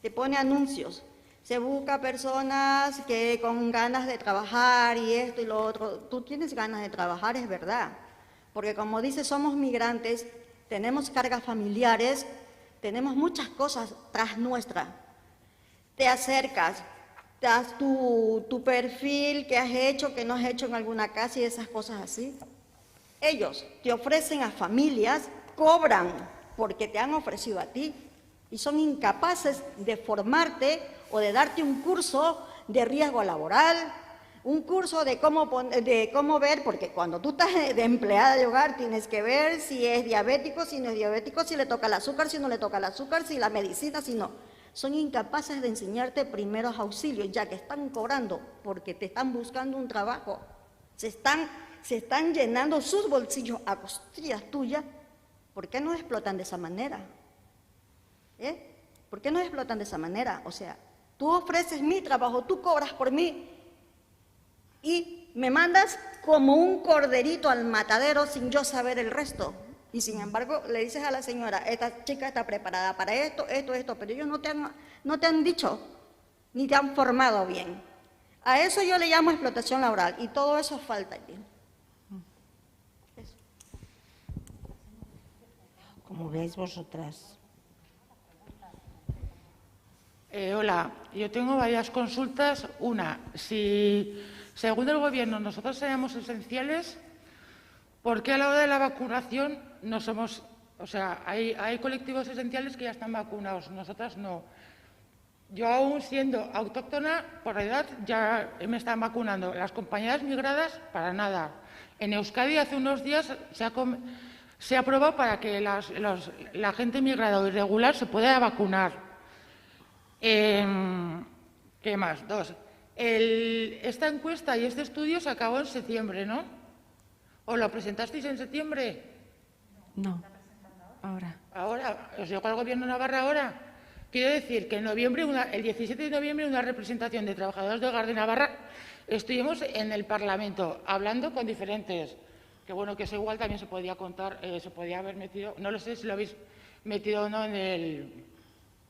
te pone anuncios. Se busca personas que con ganas de trabajar y esto y lo otro. Tú tienes ganas de trabajar, es verdad. Porque como dice, somos migrantes, tenemos cargas familiares, tenemos muchas cosas tras nuestra. Te acercas, das tu perfil que has hecho, que no has hecho en alguna casa y esas cosas así. Ellos te ofrecen a familias, cobran porque te han ofrecido a ti y son incapaces de formarte o de darte un curso de riesgo laboral, un curso de cómo ver, porque cuando tú estás de empleada de hogar tienes que ver si es diabético, si no es diabético, si le toca el azúcar, si no le toca el azúcar, si la medicina, si no. Son incapaces de enseñarte primeros auxilios, ya que están cobrando porque te están buscando un trabajo. Se están llenando sus bolsillos a costillas tuyas. ¿Por qué no explotan de esa manera? ¿Por qué no explotan de esa manera? O sea, tú ofreces mi trabajo, tú cobras por mí y me mandas como un corderito al matadero sin yo saber el resto. Y sin embargo, le dices a la señora, esta chica está preparada para esto, pero ellos no te han dicho, ni te han formado bien. A eso yo le llamo explotación laboral, y todo eso falta aquí. ¿Cómo veis vosotras? Hola, yo tengo varias consultas. Una, si según el Gobierno nosotros seamos esenciales, ¿por qué a la hora de la vacunación no somos, o sea, hay colectivos esenciales que ya están vacunados, nosotras no? Yo aún siendo autóctona, por edad, ya me están vacunando. Las compañeras migradas, para nada. En Euskadi hace unos días se ha aprobado para que la gente migrada o irregular se pueda vacunar. ¿Qué más? Dos. Esta encuesta y este estudio se acabó en septiembre, ¿no? ¿O lo presentasteis en septiembre? No, ahora. ¿Ahora? ¿Os llegó al Gobierno de Navarra ahora? Quiero decir que en noviembre, el 17 de noviembre, una representación de trabajadores del Hogar de Navarra, estuvimos en el Parlamento hablando con diferentes, que bueno, que eso igual también se podía contar, se podía haber metido, no lo sé si lo habéis metido o no en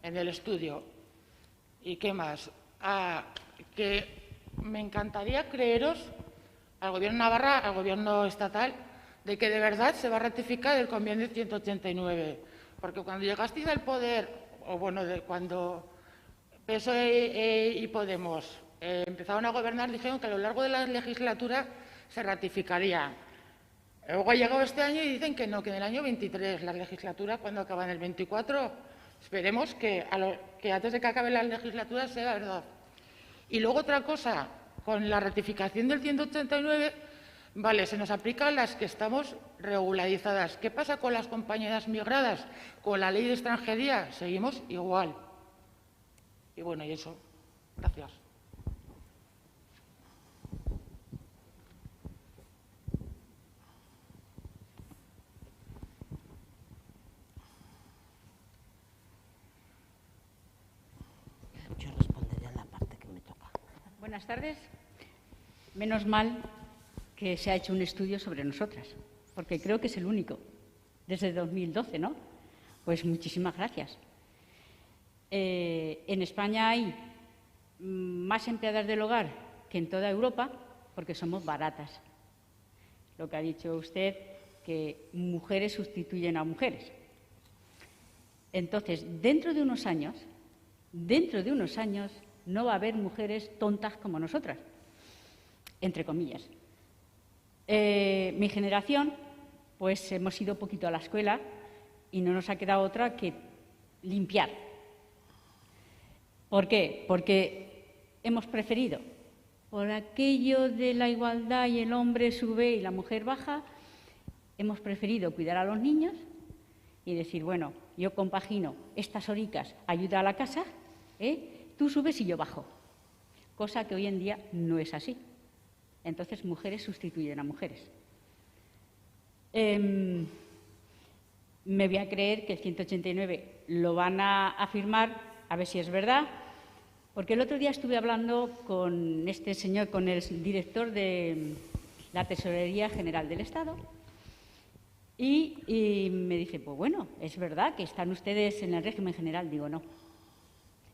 el estudio. ¿Y qué más? Que me encantaría creeros al Gobierno de Navarra, al Gobierno estatal, de que de verdad se va a ratificar el convenio 189. Porque cuando llegasteis al poder, o bueno, cuando PSOE y Podemos empezaron a gobernar, dijeron que a lo largo de la legislatura se ratificaría. Luego ha llegado este año y dicen que no, que en el año 23, la legislatura, cuando acaba en el 24, esperemos que antes de que acabe la legislatura sea verdad. Y luego otra cosa, con la ratificación del 189, vale, se nos aplica a las que estamos regularizadas. ¿Qué pasa con las compañeras migradas? Con la ley de extranjería seguimos igual. Y bueno, y eso. Gracias. Yo responderé a la parte que me toca. Buenas tardes. Menos mal que se ha hecho un estudio sobre nosotras, porque creo que es el único, desde 2012, ¿no? Pues muchísimas gracias. En España hay más empleadas del hogar que en toda Europa, porque somos baratas. Lo que ha dicho usted, que mujeres sustituyen a mujeres. Entonces, dentro de unos años, no va a haber mujeres tontas como nosotras, entre comillas. Mi generación, pues hemos ido poquito a la escuela y no nos ha quedado otra que limpiar. ¿Por qué? Porque hemos preferido, por aquello de la igualdad y el hombre sube y la mujer baja, hemos preferido cuidar a los niños y decir, bueno, yo compagino estas horicas, ayuda a la casa, tú subes y yo bajo. Cosa que hoy en día no es así. Entonces, mujeres sustituyen a mujeres. Me voy a creer que el 189 lo van a firmar, a ver si es verdad, porque el otro día estuve hablando con este señor, con el director de la Tesorería General del Estado, y me dice, pues bueno, es verdad que están ustedes en el régimen general. Digo, no.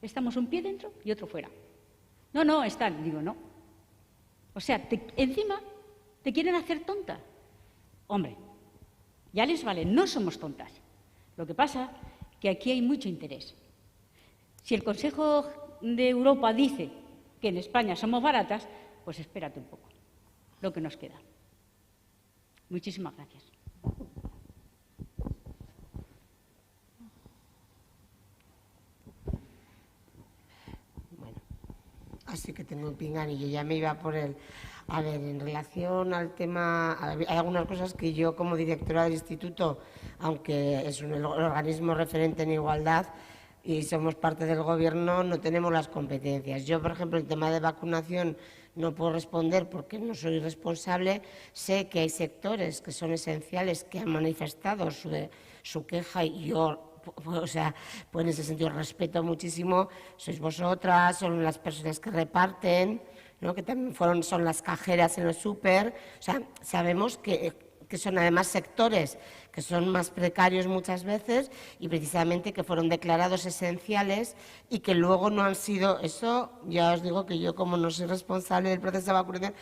Estamos un pie dentro y otro fuera. No, están. Digo, no. O sea, encima te quieren hacer tonta. Hombre, ya les vale, no somos tontas. Lo que pasa es que aquí hay mucho interés. Si el Consejo de Europa dice que en España somos baratas, pues espérate un poco, lo que nos queda. Muchísimas gracias. Bueno, así que tengo un pinganillo, ya me iba por él. A ver, en relación al tema, hay algunas cosas que yo como directora del instituto, aunque es un organismo referente en igualdad y somos parte del gobierno, no tenemos las competencias. Yo, por ejemplo, el tema de vacunación no puedo responder porque no soy responsable. Sé que hay sectores que son esenciales, que han manifestado su queja y yo o sea, pues en ese sentido respeto muchísimo, sois vosotras, son las personas que reparten, ¿no? Que también son las cajeras en el súper, o sea, sabemos que son además sectores que son más precarios muchas veces y precisamente que fueron declarados esenciales y que luego no han sido, eso ya os digo que yo como no soy responsable del proceso de vacunación,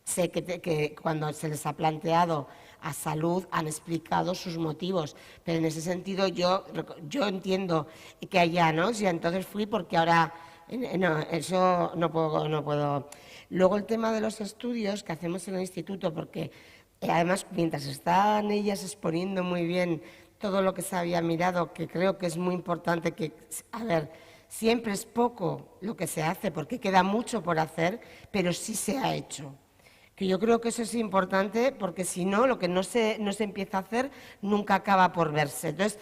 sé que cuando se les ha planteado a salud han explicado sus motivos, pero en ese sentido yo entiendo que allá, ¿no? Si entonces fui porque ahora, no, eso no puedo. Luego el tema de los estudios que hacemos en el instituto, porque además, mientras están ellas exponiendo muy bien todo lo que se había mirado, que creo que es muy importante que, a ver, siempre es poco lo que se hace, porque queda mucho por hacer, pero sí se ha hecho. Que yo creo que eso es importante, porque si no, lo que no se empieza a hacer nunca acaba por verse. Entonces,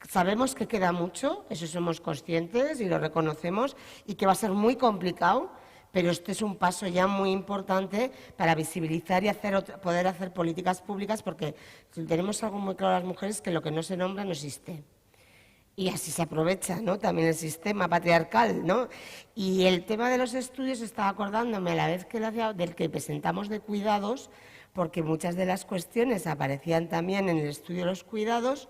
sabemos que queda mucho, eso somos conscientes y lo reconocemos, y que va a ser muy complicado, pero este es un paso ya muy importante para visibilizar y poder hacer políticas públicas, porque tenemos algo muy claro las mujeres, que lo que no se nombra no existe. Y así se aprovecha, ¿no? También el sistema patriarcal, ¿no? Y el tema de los estudios, estaba acordándome a la vez que del que presentamos de cuidados, porque muchas de las cuestiones aparecían también en el estudio de los cuidados.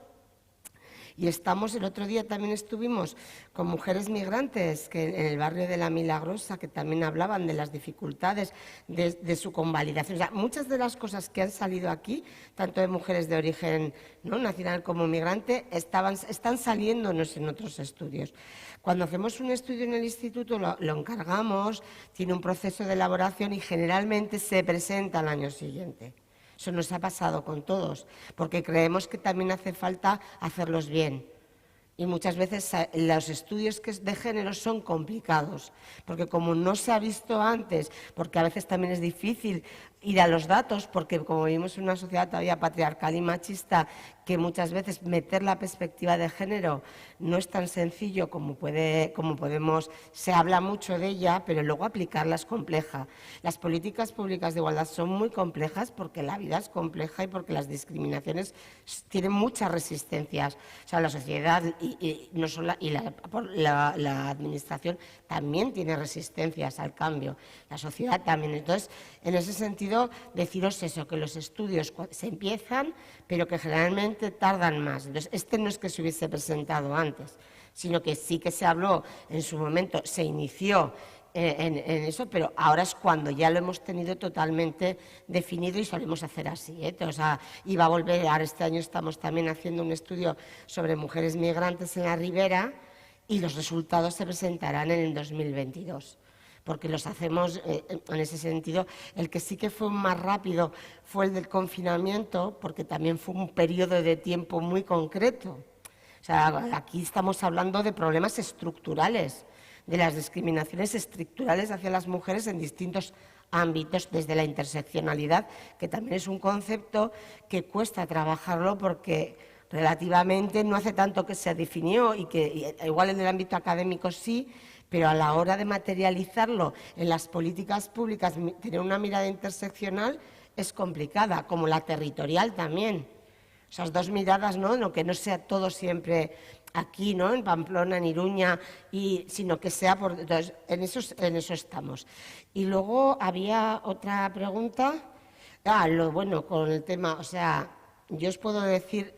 Y el otro día también estuvimos con mujeres migrantes que en el barrio de La Milagrosa, que también hablaban de las dificultades de su convalidación. O sea, muchas de las cosas que han salido aquí, tanto de mujeres de origen, ¿no?, nacional como migrante, están saliéndonos en otros estudios. Cuando hacemos un estudio en el instituto lo encargamos, tiene un proceso de elaboración y generalmente se presenta al año siguiente. Eso nos ha pasado con todos, porque creemos que también hace falta hacerlos bien. Y muchas veces los estudios de género son complicados, porque como no se ha visto antes, porque a veces también es difícil ir a los datos, porque como vivimos en una sociedad todavía patriarcal y machista, que muchas veces meter la perspectiva de género no es tan sencillo como podemos, se habla mucho de ella, pero luego aplicarla es compleja. Las políticas públicas de igualdad son muy complejas porque la vida es compleja y porque las discriminaciones tienen muchas resistencias. O sea, la sociedad y la administración también tiene resistencias al cambio, la sociedad también. Entonces, en ese sentido, deciros eso, que los estudios se empiezan, pero que generalmente tardan más. Entonces, no es que se hubiese presentado antes, sino que sí que se habló en su momento, se inició en eso, pero ahora es cuando ya lo hemos tenido totalmente definido y solemos hacer así, ¿eh? O sea, y va a volver, ahora este año estamos también haciendo un estudio sobre mujeres migrantes en la Ribera y los resultados se presentarán en el 2022. Porque los hacemos en ese sentido. El que sí que fue más rápido fue el del confinamiento, porque también fue un periodo de tiempo muy concreto. O sea, aquí estamos hablando de problemas estructurales, de las discriminaciones estructurales hacia las mujeres en distintos ámbitos, desde la interseccionalidad, que también es un concepto que cuesta trabajarlo porque relativamente no hace tanto que se definió y que igual en el ámbito académico sí, pero a la hora de materializarlo en las políticas públicas, tener una mirada interseccional es complicada, como la territorial también. Esas dos miradas, ¿no? Que no sea todo siempre aquí, ¿no?, en Pamplona, en Iruña, sino que sea por... Entonces, en eso estamos. Y luego había otra pregunta. Con el tema, o sea, yo os puedo decir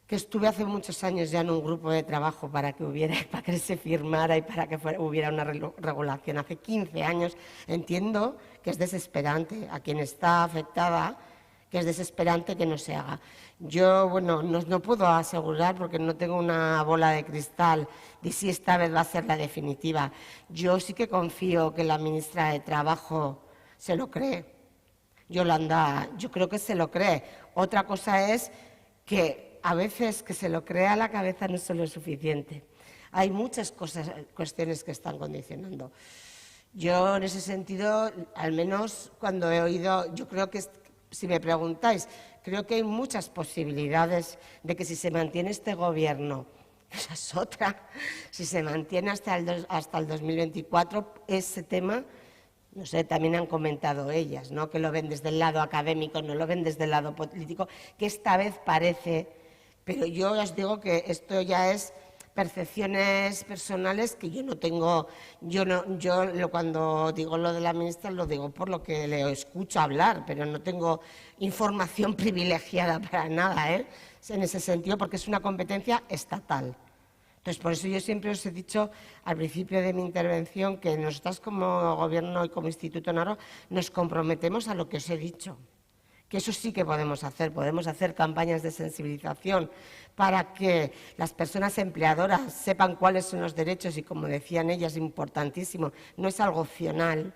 que estuve hace muchos años ya en un grupo de trabajo para que se firmara y para que hubiera una regulación. Hace 15 años. Entiendo que es desesperante a quien está afectada, que es desesperante que no se haga. Yo, no puedo asegurar porque no tengo una bola de cristal de si esta vez va a ser la definitiva. Yo sí que confío que la ministra de Trabajo se lo cree. Yolanda, yo creo que se lo cree. Otra cosa es que a veces que se lo crea a la cabeza no es lo suficiente. Hay muchas cuestiones que están condicionando. Yo, en ese sentido, al menos cuando he oído, yo creo que, si me preguntáis, creo que hay muchas posibilidades de que si se mantiene este gobierno, esa es otra, si se mantiene hasta el 2024, ese tema, no sé, también han comentado ellas, ¿no?, que lo ven desde el lado académico, no lo ven desde el lado político, que esta vez parece Pero yo os digo que esto ya es percepciones personales que yo no tengo, cuando digo lo de la ministra lo digo por lo que le escucho hablar, pero no tengo información privilegiada para nada, en ese sentido, porque es una competencia estatal. Entonces, por eso yo siempre os he dicho al principio de mi intervención que nosotras como Gobierno y como Instituto Narro nos comprometemos a lo que os he dicho. Que eso sí que podemos hacer campañas de sensibilización para que las personas empleadoras sepan cuáles son los derechos y, como decían ellas, importantísimo, no es algo opcional,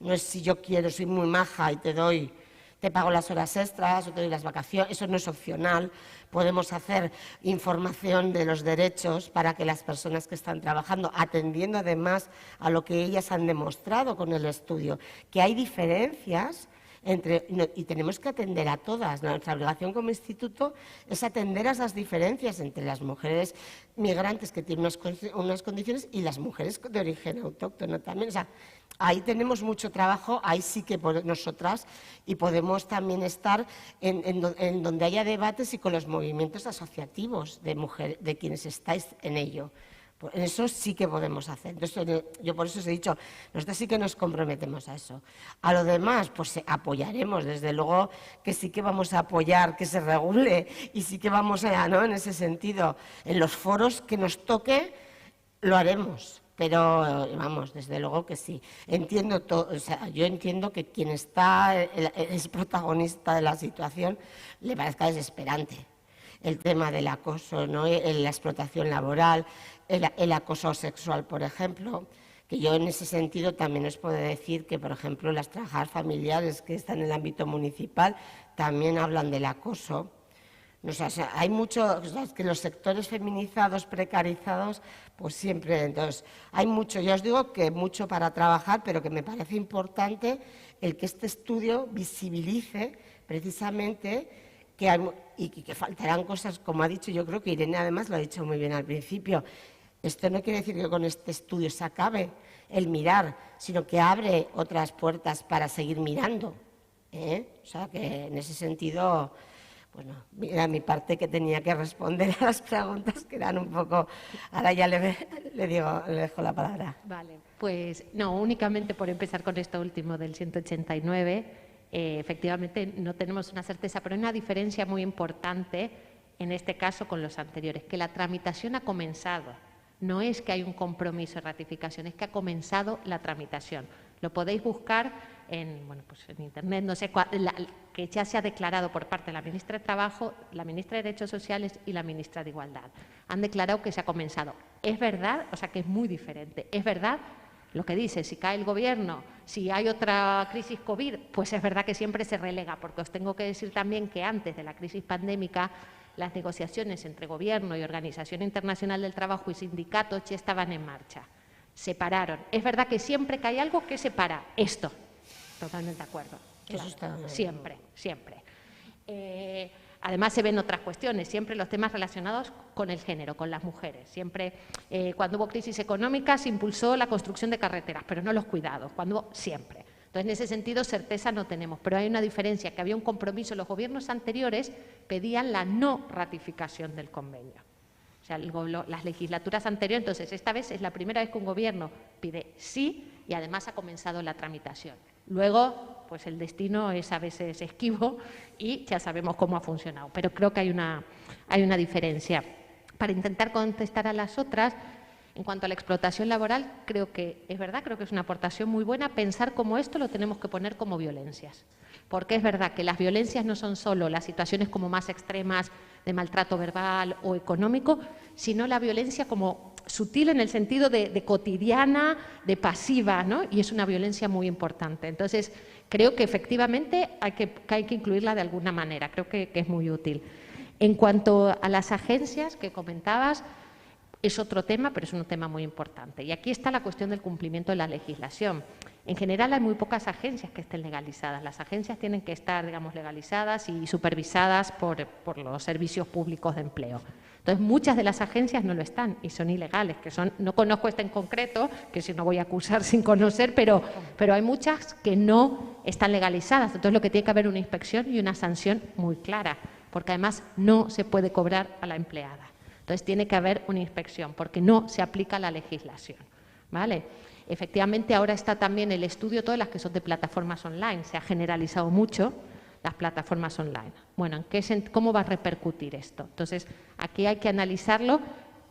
no es si yo quiero, soy muy maja y te pago las horas extras o te doy las vacaciones, eso no es opcional. Podemos hacer información de los derechos para que las personas que están trabajando, atendiendo además a lo que ellas han demostrado con el estudio, que hay diferencias y tenemos que atender a todas. Nuestra obligación como instituto es atender a esas diferencias entre las mujeres migrantes que tienen unas condiciones y las mujeres de origen autóctono también. O sea, ahí tenemos mucho trabajo, ahí sí que nosotras y podemos también estar en donde haya debates y con los movimientos asociativos de quienes estáis en ello. En eso sí que podemos hacer. Entonces, yo por eso os he dicho, nosotros sí que nos comprometemos a eso. A lo demás, pues apoyaremos, desde luego que sí que vamos a apoyar que se regule y sí que vamos a, ¿no?, en ese sentido, en los foros que nos toque, lo haremos. Pero, vamos, desde luego que sí. Yo entiendo que quien es protagonista de la situación le parezca desesperante. El tema del acoso, ¿no?, la explotación laboral, el acoso sexual, por ejemplo, que yo en ese sentido también os puedo decir que, por ejemplo, las trabajadoras familiares que están en el ámbito municipal también hablan del acoso. O sea, hay mucho, que los sectores feminizados, precarizados, pues siempre, entonces, hay mucho, ya os digo que mucho para trabajar, pero que me parece importante el que este estudio visibilice precisamente que faltarán cosas, como ha dicho, yo creo que Irene además lo ha dicho muy bien al principio. Esto no quiere decir que con este estudio se acabe el mirar, sino que abre otras puertas para seguir mirando. O sea que en ese sentido, bueno, mira mi parte que tenía que responder a las preguntas que eran un poco. Ahora ya le dejo la palabra. Vale, pues no, únicamente por empezar con esto último del 189. Efectivamente no tenemos una certeza, pero hay una diferencia muy importante en este caso con los anteriores, que la tramitación ha comenzado. No es que hay un compromiso de ratificación, es que ha comenzado la tramitación. Lo podéis buscar en Internet, no sé, que ya se ha declarado por parte de la ministra de Trabajo, la ministra de Derechos Sociales y la ministra de Igualdad. Han declarado que se ha comenzado. Es verdad, o sea que es muy diferente, es verdad lo que dice, si cae el gobierno, si hay otra crisis COVID, pues es verdad que siempre se relega, porque os tengo que decir también que antes de la crisis pandémica las negociaciones entre gobierno y Organización Internacional del Trabajo y sindicatos ya estaban en marcha. Se pararon. Es verdad que siempre que hay algo que separa esto. Totalmente de acuerdo. Claro, siempre. Además se ven otras cuestiones, siempre los temas relacionados con el género, con las mujeres. Siempre, cuando hubo crisis económica, se impulsó la construcción de carreteras, pero no los cuidados, siempre. Entonces, en ese sentido, certeza no tenemos, pero hay una diferencia, que había un compromiso. Los gobiernos anteriores pedían la no ratificación del convenio. O sea, las legislaturas anteriores, entonces, esta vez es la primera vez que un gobierno pide sí y además ha comenzado la tramitación. Luego, pues el destino es a veces esquivo y ya sabemos cómo ha funcionado, pero creo que hay una diferencia. Para intentar contestar a las otras, en cuanto a la explotación laboral, creo que es una aportación muy buena pensar cómo esto lo tenemos que poner como violencias. Porque es verdad que las violencias no son solo las situaciones como más extremas de maltrato verbal o económico, sino la violencia como sutil en el sentido de cotidiana, de pasiva, ¿no? Y es una violencia muy importante. Entonces, creo que efectivamente hay que incluirla de alguna manera, creo que es muy útil. En cuanto a las agencias que comentabas, es otro tema, pero es un tema muy importante. Y aquí está la cuestión del cumplimiento de la legislación. En general hay muy pocas agencias que estén legalizadas. Las agencias tienen que estar, digamos, legalizadas y supervisadas por los servicios públicos de empleo. Entonces, muchas de las agencias no lo están y son ilegales, no conozco esta en concreto, que si no voy a acusar sin conocer, pero hay muchas que no están legalizadas. Entonces, lo que tiene que haber una inspección y una sanción muy clara. porque además no se puede cobrar a la empleada. Entonces tiene que haber una inspección, porque no se aplica la legislación, ¿vale? Efectivamente, ahora está también el estudio, todas las que son de plataformas online, se ha generalizado mucho las plataformas online. Bueno, ¿cómo va a repercutir esto? Entonces, aquí hay que analizarlo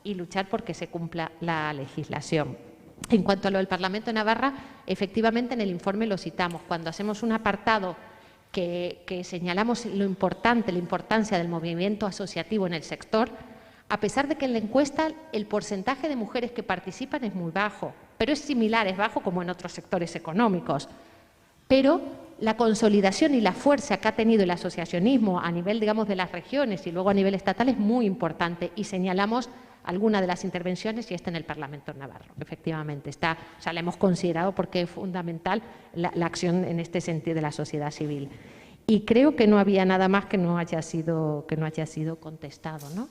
y luchar porque se cumpla la legislación. En cuanto a lo del Parlamento de Navarra, efectivamente en el informe lo citamos. Cuando hacemos un apartado que señalamos la importancia del movimiento asociativo en el sector, a pesar de que en la encuesta el porcentaje de mujeres que participan es muy bajo, pero es similar, es bajo como en otros sectores económicos. Pero la consolidación y la fuerza que ha tenido el asociacionismo a nivel, digamos, de las regiones y luego a nivel estatal es muy importante y señalamos alguna de las intervenciones y está en el Parlamento navarro. Efectivamente, está, o sea, la hemos considerado porque es fundamental la acción en este sentido de la sociedad civil. Y creo que no había nada más que no haya sido contestado, ¿no?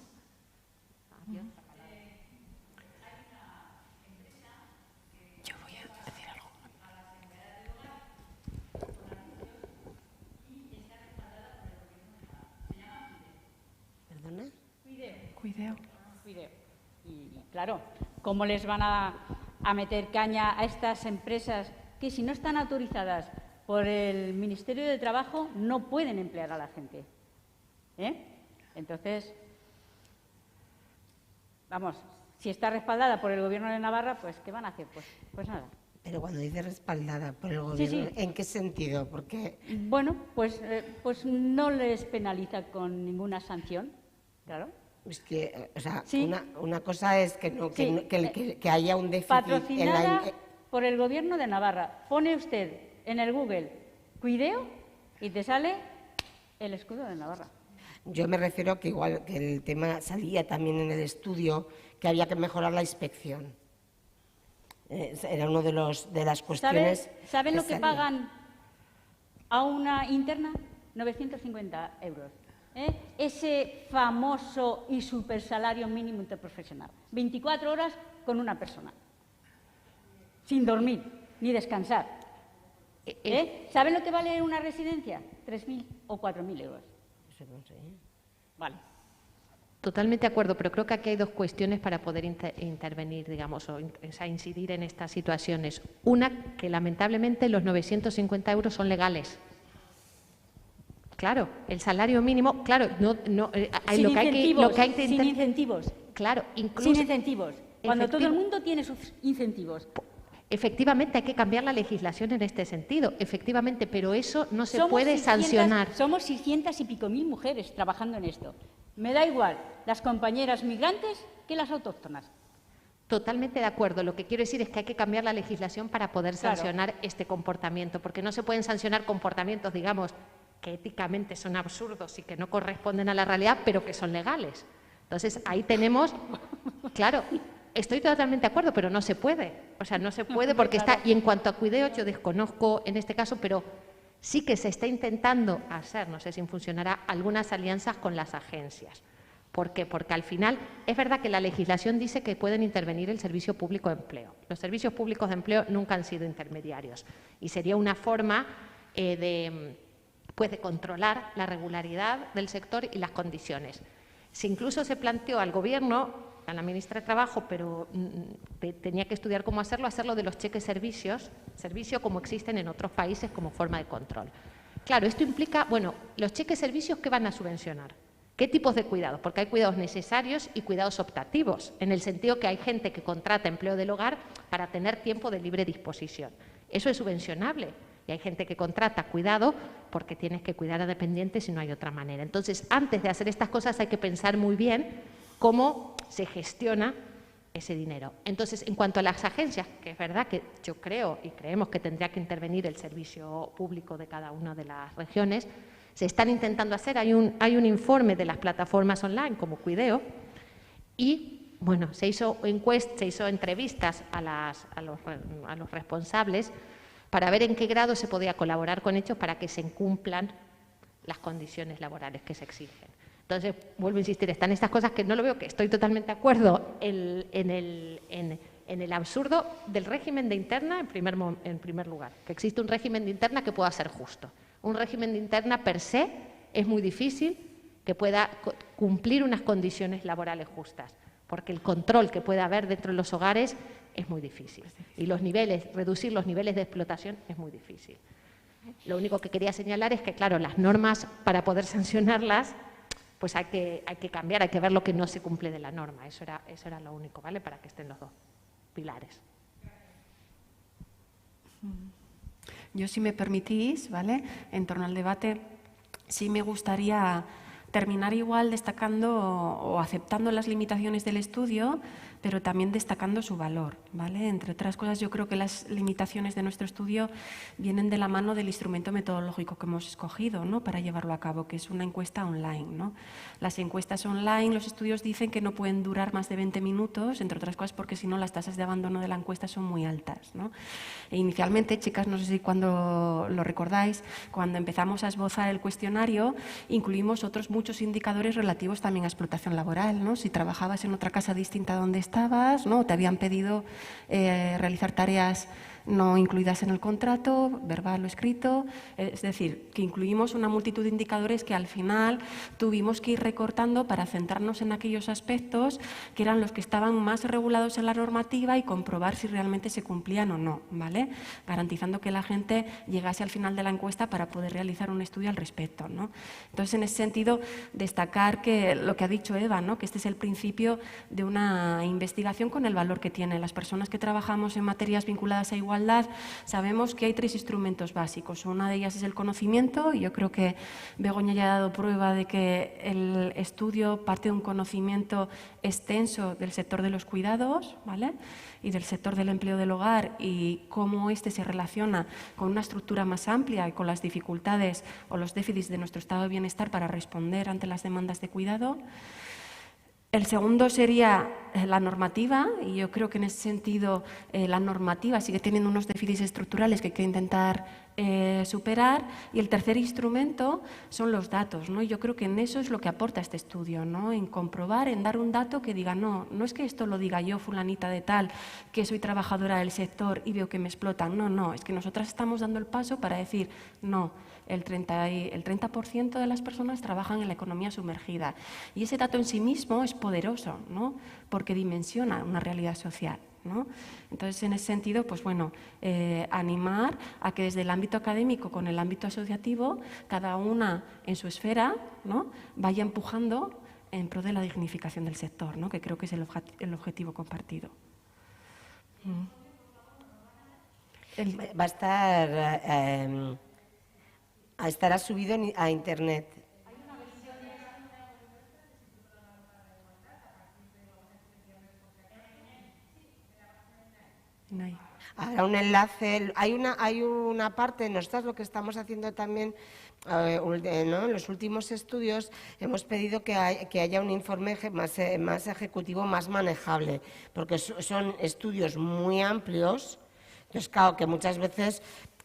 Yo voy a decir algo. ¿Perdona? Cuideo. Y claro, ¿cómo les van a meter caña a estas empresas que si no están autorizadas por el Ministerio de Trabajo no pueden emplear a la gente? Entonces, vamos, si está respaldada por el Gobierno de Navarra, pues ¿qué van a hacer? Pues nada. Pero cuando dice respaldada por el Gobierno, Sí. ¿en qué sentido? Porque Bueno, pues no les penaliza con ninguna sanción, claro. es que, o sea, Sí. una cosa es que, no, que, Sí. no- que haya un déficit Patrocinada en la... por el Gobierno de Navarra. Pone usted en el Google Cuideo y te sale el escudo de Navarra. Yo me refiero que igual que el tema salía también en el estudio, que había que mejorar la inspección. Era uno de las cuestiones... ¿Saben lo que salía. pagan a una interna? 950 euros. Ese famoso y super salario mínimo interprofesional. 24 horas con una persona. Sin dormir, ni descansar. ¿Saben lo que vale una residencia? 3.000 o 4.000 euros. Eso no sé. Vale. Totalmente de acuerdo, pero creo que aquí hay dos cuestiones para poder intervenir, digamos, o sea, incidir en estas situaciones. Una, que lamentablemente los 950 euros son legales. Claro, el salario mínimo, claro, Sin lo que hay que sin incentivos. Claro, incluso Sin incentivos. Cuando todo el mundo tiene sus incentivos. efectivamente hay que cambiar la legislación en este sentido, efectivamente, pero eso no se Somos puede 600 sancionar. Somos 600 y pico mil mujeres trabajando en esto. Me da igual las compañeras migrantes que las autóctonas. Totalmente de acuerdo. Lo que quiero decir es que hay que cambiar la legislación para poder Claro. sancionar este comportamiento, porque no se pueden sancionar comportamientos, digamos, que éticamente son absurdos y que no corresponden a la realidad, pero que son legales. Entonces, ahí tenemos, claro, estoy totalmente de acuerdo, pero no se puede. O sea, no se puede porque está, y en cuanto a cuidados, yo desconozco en este caso, pero sí que se está intentando hacer, no sé si funcionará, algunas alianzas con las agencias. ¿Por qué? Porque al final es verdad que la legislación dice que pueden intervenir el Servicio Público de Empleo. Los servicios públicos de empleo nunca han sido intermediarios y sería una forma de controlar la regularidad del sector y las condiciones. Si incluso se planteó al Gobierno, a la ministra de Trabajo, pero tenía que estudiar cómo hacerlo de los cheques servicio como existen en otros países como forma de control. Claro, esto implica, bueno, los cheques servicios, ¿qué van a subvencionar? ¿Qué tipos de cuidados? Porque hay cuidados necesarios y cuidados optativos, en el sentido que hay gente que contrata empleo del hogar para tener tiempo de libre disposición. Eso es subvencionable. Y hay gente que contrata cuidado porque tienes que cuidar a dependientes y no hay otra manera. Entonces, antes de hacer estas cosas hay que pensar muy bien cómo se gestiona ese dinero. Entonces, en cuanto a las agencias, que es verdad que yo creo y creemos que tendría que intervenir el servicio público de cada una de las regiones, se están intentando hacer, hay un informe de las plataformas online como Cuideo y, bueno, se hizo entrevistas a los responsables para ver en qué grado se podía colaborar con ellos para que se cumplan las condiciones laborales que se exigen. Entonces, vuelvo a insistir, están estas cosas que no lo veo, que estoy totalmente de acuerdo en el absurdo del régimen de interna en primer lugar, que existe un régimen de interna que pueda ser justo. Un régimen de interna per se es muy difícil que pueda cumplir unas condiciones laborales justas, porque el control que pueda haber dentro de los hogares es muy difícil. Y reducir los niveles de explotación es muy difícil. Lo único que quería señalar es que, claro, las normas, para poder sancionarlas, pues hay que cambiar, hay que ver lo que no se cumple de la norma. Eso era lo único, ¿vale? Para que estén los dos pilares. Yo, si me permitís, ¿vale?, en torno al debate, sí me gustaría terminar igual destacando o aceptando las limitaciones del estudio, pero también destacando su valor, ¿vale? Entre otras cosas, yo creo que las limitaciones de nuestro estudio vienen de la mano del instrumento metodológico que hemos escogido, ¿no?, para llevarlo a cabo, que es una encuesta online, ¿no? Las encuestas online, los estudios dicen que no pueden durar más de 20 minutos, entre otras cosas porque si no las tasas de abandono de la encuesta son muy altas, ¿no? E inicialmente, chicas, no sé si cuando lo recordáis, cuando empezamos a esbozar el cuestionario, incluimos otros muchos indicadores relativos también a explotación laboral, ¿no? Si trabajabas en otra casa distinta donde estabas, ¿no?, te habían pedido realizar tareas no incluidas en el contrato, verbal o escrito, es decir, que incluimos una multitud de indicadores que al final tuvimos que ir recortando para centrarnos en aquellos aspectos que eran los que estaban más regulados en la normativa y comprobar si realmente se cumplían o no, ¿vale? Garantizando que la gente llegase al final de la encuesta para poder realizar un estudio al respecto, ¿no? Entonces, en ese sentido, destacar que lo que ha dicho Eva, ¿no?, que este es el principio de una investigación con el valor que tiene. Las personas que trabajamos en materias vinculadas a igualdad sabemos que hay 3 instrumentos básicos. Una de ellas es el conocimiento, y yo creo que Begoña ya ha dado prueba de que el estudio parte de un conocimiento extenso del sector de los cuidados, ¿vale?, y del sector del empleo del hogar, y cómo este se relaciona con una estructura más amplia y con las dificultades o los déficits de nuestro estado de bienestar para responder ante las demandas de cuidado. El segundo sería la normativa, y yo creo que en ese sentido la normativa sigue teniendo unos déficits estructurales que hay que intentar superar. Y el tercer instrumento son los datos, ¿no? Y yo creo que en eso es lo que aporta este estudio, ¿no?, en comprobar, en dar un dato que diga, no es que esto lo diga yo, fulanita de tal, que soy trabajadora del sector y veo que me explotan. No, es que nosotras estamos dando el paso para decir, no, el 30% de las personas trabajan en la economía sumergida. Y ese dato en sí mismo es poderoso, ¿no?, porque dimensiona una realidad social, ¿no? Entonces, en ese sentido, pues bueno, animar a que desde el ámbito académico con el ámbito asociativo, cada una en su esfera, ¿no?, vaya empujando en pro de la dignificación del sector, ¿no?, que creo que es el objetivo compartido. Va a estar subido a Internet. No hay. Habrá un enlace, hay una parte, nosotros lo que estamos haciendo también, ¿no?, en los últimos estudios hemos pedido que haya un informe más ejecutivo, más manejable, porque son estudios muy amplios, entonces claro que muchas veces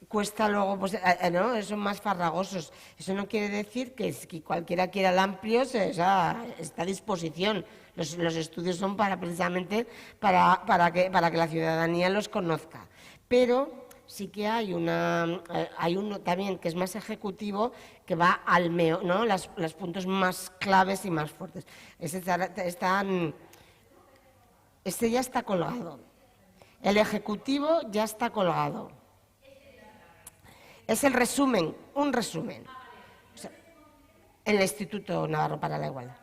cuesta luego, pues, ¿no?, son más farragosos. Eso no quiere decir que si cualquiera quiera el amplio, está a disposición. Los estudios son precisamente para que la ciudadanía los conozca. Pero sí que hay uno también que es más ejecutivo, que va al ¿no?, los puntos más claves y más fuertes. Este ya está colgado. El ejecutivo ya está colgado. Es el resumen, un resumen. O sea, en el Instituto Navarro para la Igualdad.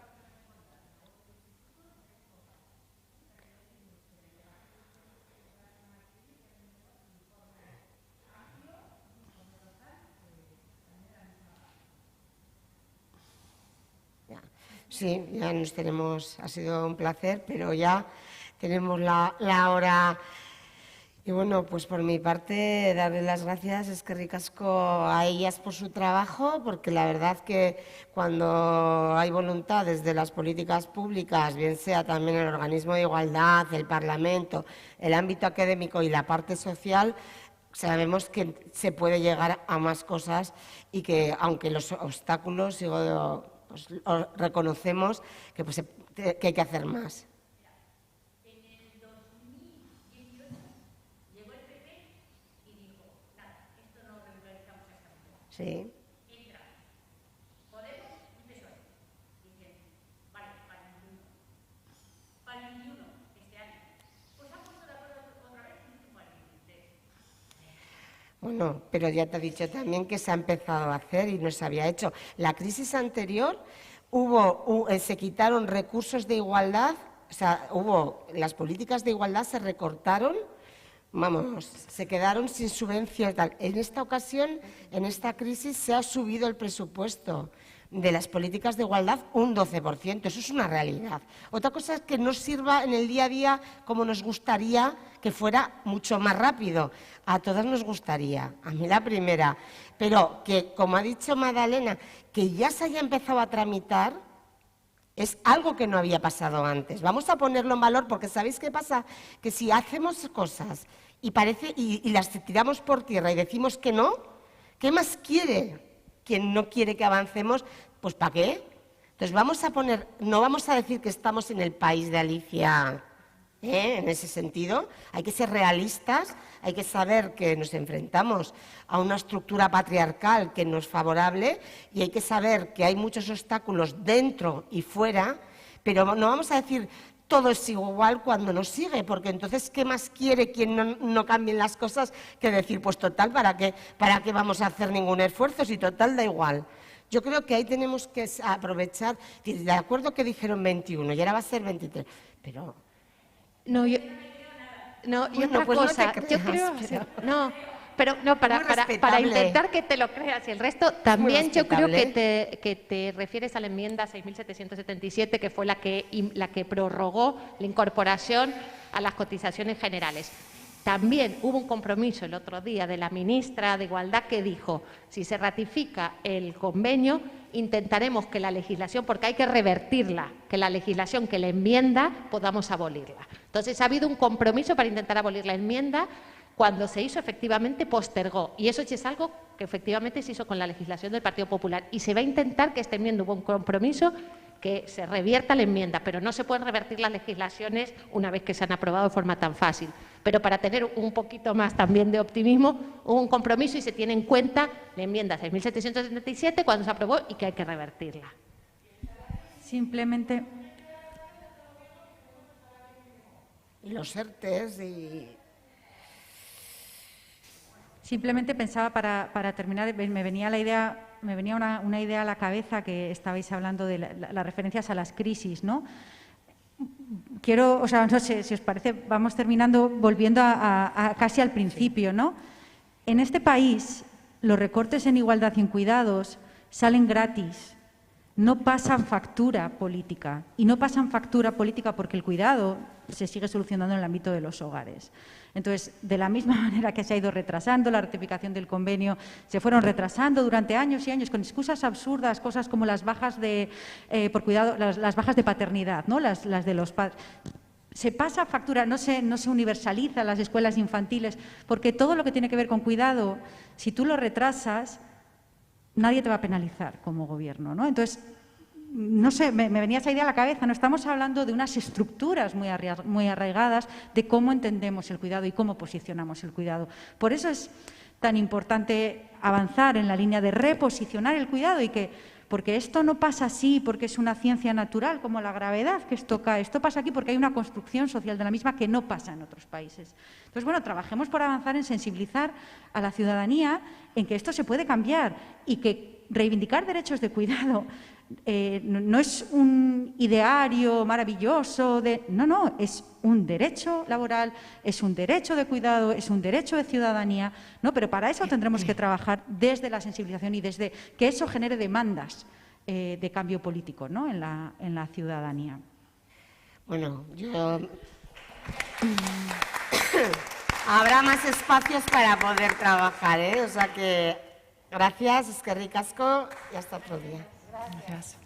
Sí, ya nos tenemos, ha sido un placer, pero ya tenemos la hora. Y bueno, pues por mi parte, darle las gracias, eskerrik asko a ellas por su trabajo, porque la verdad que cuando hay voluntad desde las políticas públicas, bien sea también el organismo de igualdad, el Parlamento, el ámbito académico y la parte social, sabemos que se puede llegar a más cosas y que, aunque los obstáculos, pues, reconocemos que, pues, que hay que hacer más. Sí. Bueno, pero ya te he dicho también que se ha empezado a hacer y no se había hecho. La crisis anterior se quitaron recursos de igualdad, o sea, las políticas de igualdad se recortaron, vamos, se quedaron sin subvención y tal. En esta ocasión, en esta crisis, se ha subido el presupuesto de las políticas de igualdad un 12%, eso es una realidad. Otra cosa es que no sirva en el día a día como nos gustaría que fuera mucho más rápido. A todas nos gustaría, a mí la primera, pero que, como ha dicho Magdalena, que ya se haya empezado a tramitar es algo que no había pasado antes. Vamos a ponerlo en valor porque ¿sabéis qué pasa? Que si hacemos cosas y las tiramos por tierra y decimos que no, ¿qué más quiere? Quien no quiere que avancemos, pues ¿para qué? Entonces no vamos a decir que estamos en el país de Alicia, en ese sentido. Hay que ser realistas, hay que saber que nos enfrentamos a una estructura patriarcal que no es favorable y hay que saber que hay muchos obstáculos dentro y fuera, pero no vamos a decir todo es igual cuando nos sigue, porque entonces, ¿qué más quiere quien no cambien las cosas que decir, pues total, ¿para qué vamos a hacer ningún esfuerzo si total da igual? Yo creo que ahí tenemos que aprovechar, de acuerdo que dijeron 21 y ahora va a ser 23, pero... No, y otra pues cosa, no te creas, yo creo... pero... para intentar que te lo creas y el resto, también yo creo respetable. que te refieres a la enmienda 6.777, que fue la que prorrogó la incorporación a las cotizaciones generales. También hubo un compromiso el otro día de la ministra de Igualdad que dijo, si se ratifica el convenio, intentaremos que la legislación, porque hay que revertirla, que la legislación que la enmienda podamos abolirla. Entonces ha habido un compromiso para intentar abolir la enmienda. Cuando se hizo, efectivamente, postergó. Y eso sí es algo que efectivamente se hizo con la legislación del Partido Popular. Y se va a intentar que esta enmienda, hubo un compromiso, que se revierta la enmienda, pero no se pueden revertir las legislaciones una vez que se han aprobado de forma tan fácil. Pero para tener un poquito más también de optimismo, hubo un compromiso y se tiene en cuenta la enmienda 6.777 cuando se aprobó y que hay que revertirla. Simplemente... Y los ERTEs y... Simplemente pensaba para terminar, me venía una idea a la cabeza que estabais hablando de las referencias a las crisis, ¿no? No sé si os parece, vamos terminando volviendo a casi al principio, ¿no? En este país los recortes en igualdad y en cuidados salen gratis, no pasan factura política y no pasan factura política porque el cuidado se sigue solucionando en el ámbito de los hogares. Entonces, de la misma manera que se ha ido retrasando la ratificación del convenio, se fueron retrasando durante años y años con excusas absurdas, cosas como las bajas por cuidado, las bajas de paternidad, ¿no? las de los padres. Se pasa factura, no se universaliza las escuelas infantiles, porque todo lo que tiene que ver con cuidado, si tú lo retrasas, nadie te va a penalizar como gobierno, ¿no? Entonces, no sé, me venía esa idea a la cabeza, no estamos hablando de unas estructuras muy arraigadas de cómo entendemos el cuidado y cómo posicionamos el cuidado. Por eso es tan importante avanzar en la línea de reposicionar el cuidado porque esto no pasa así porque es una ciencia natural como la gravedad que esto cae. Esto pasa aquí porque hay una construcción social de la misma que no pasa en otros países. Entonces, bueno, trabajemos por avanzar en sensibilizar a la ciudadanía en que esto se puede cambiar y que reivindicar derechos de cuidado no es un ideario maravilloso, no, es un derecho laboral, es un derecho de cuidado, es un derecho de ciudadanía, ¿no? Pero para eso tendremos que trabajar desde la sensibilización y desde que eso genere demandas de cambio político, ¿no? en la ciudadanía. Bueno, habrá más espacios para poder trabajar, ¿eh? O sea que gracias, eskerrik asko y hasta otro día. Gracias.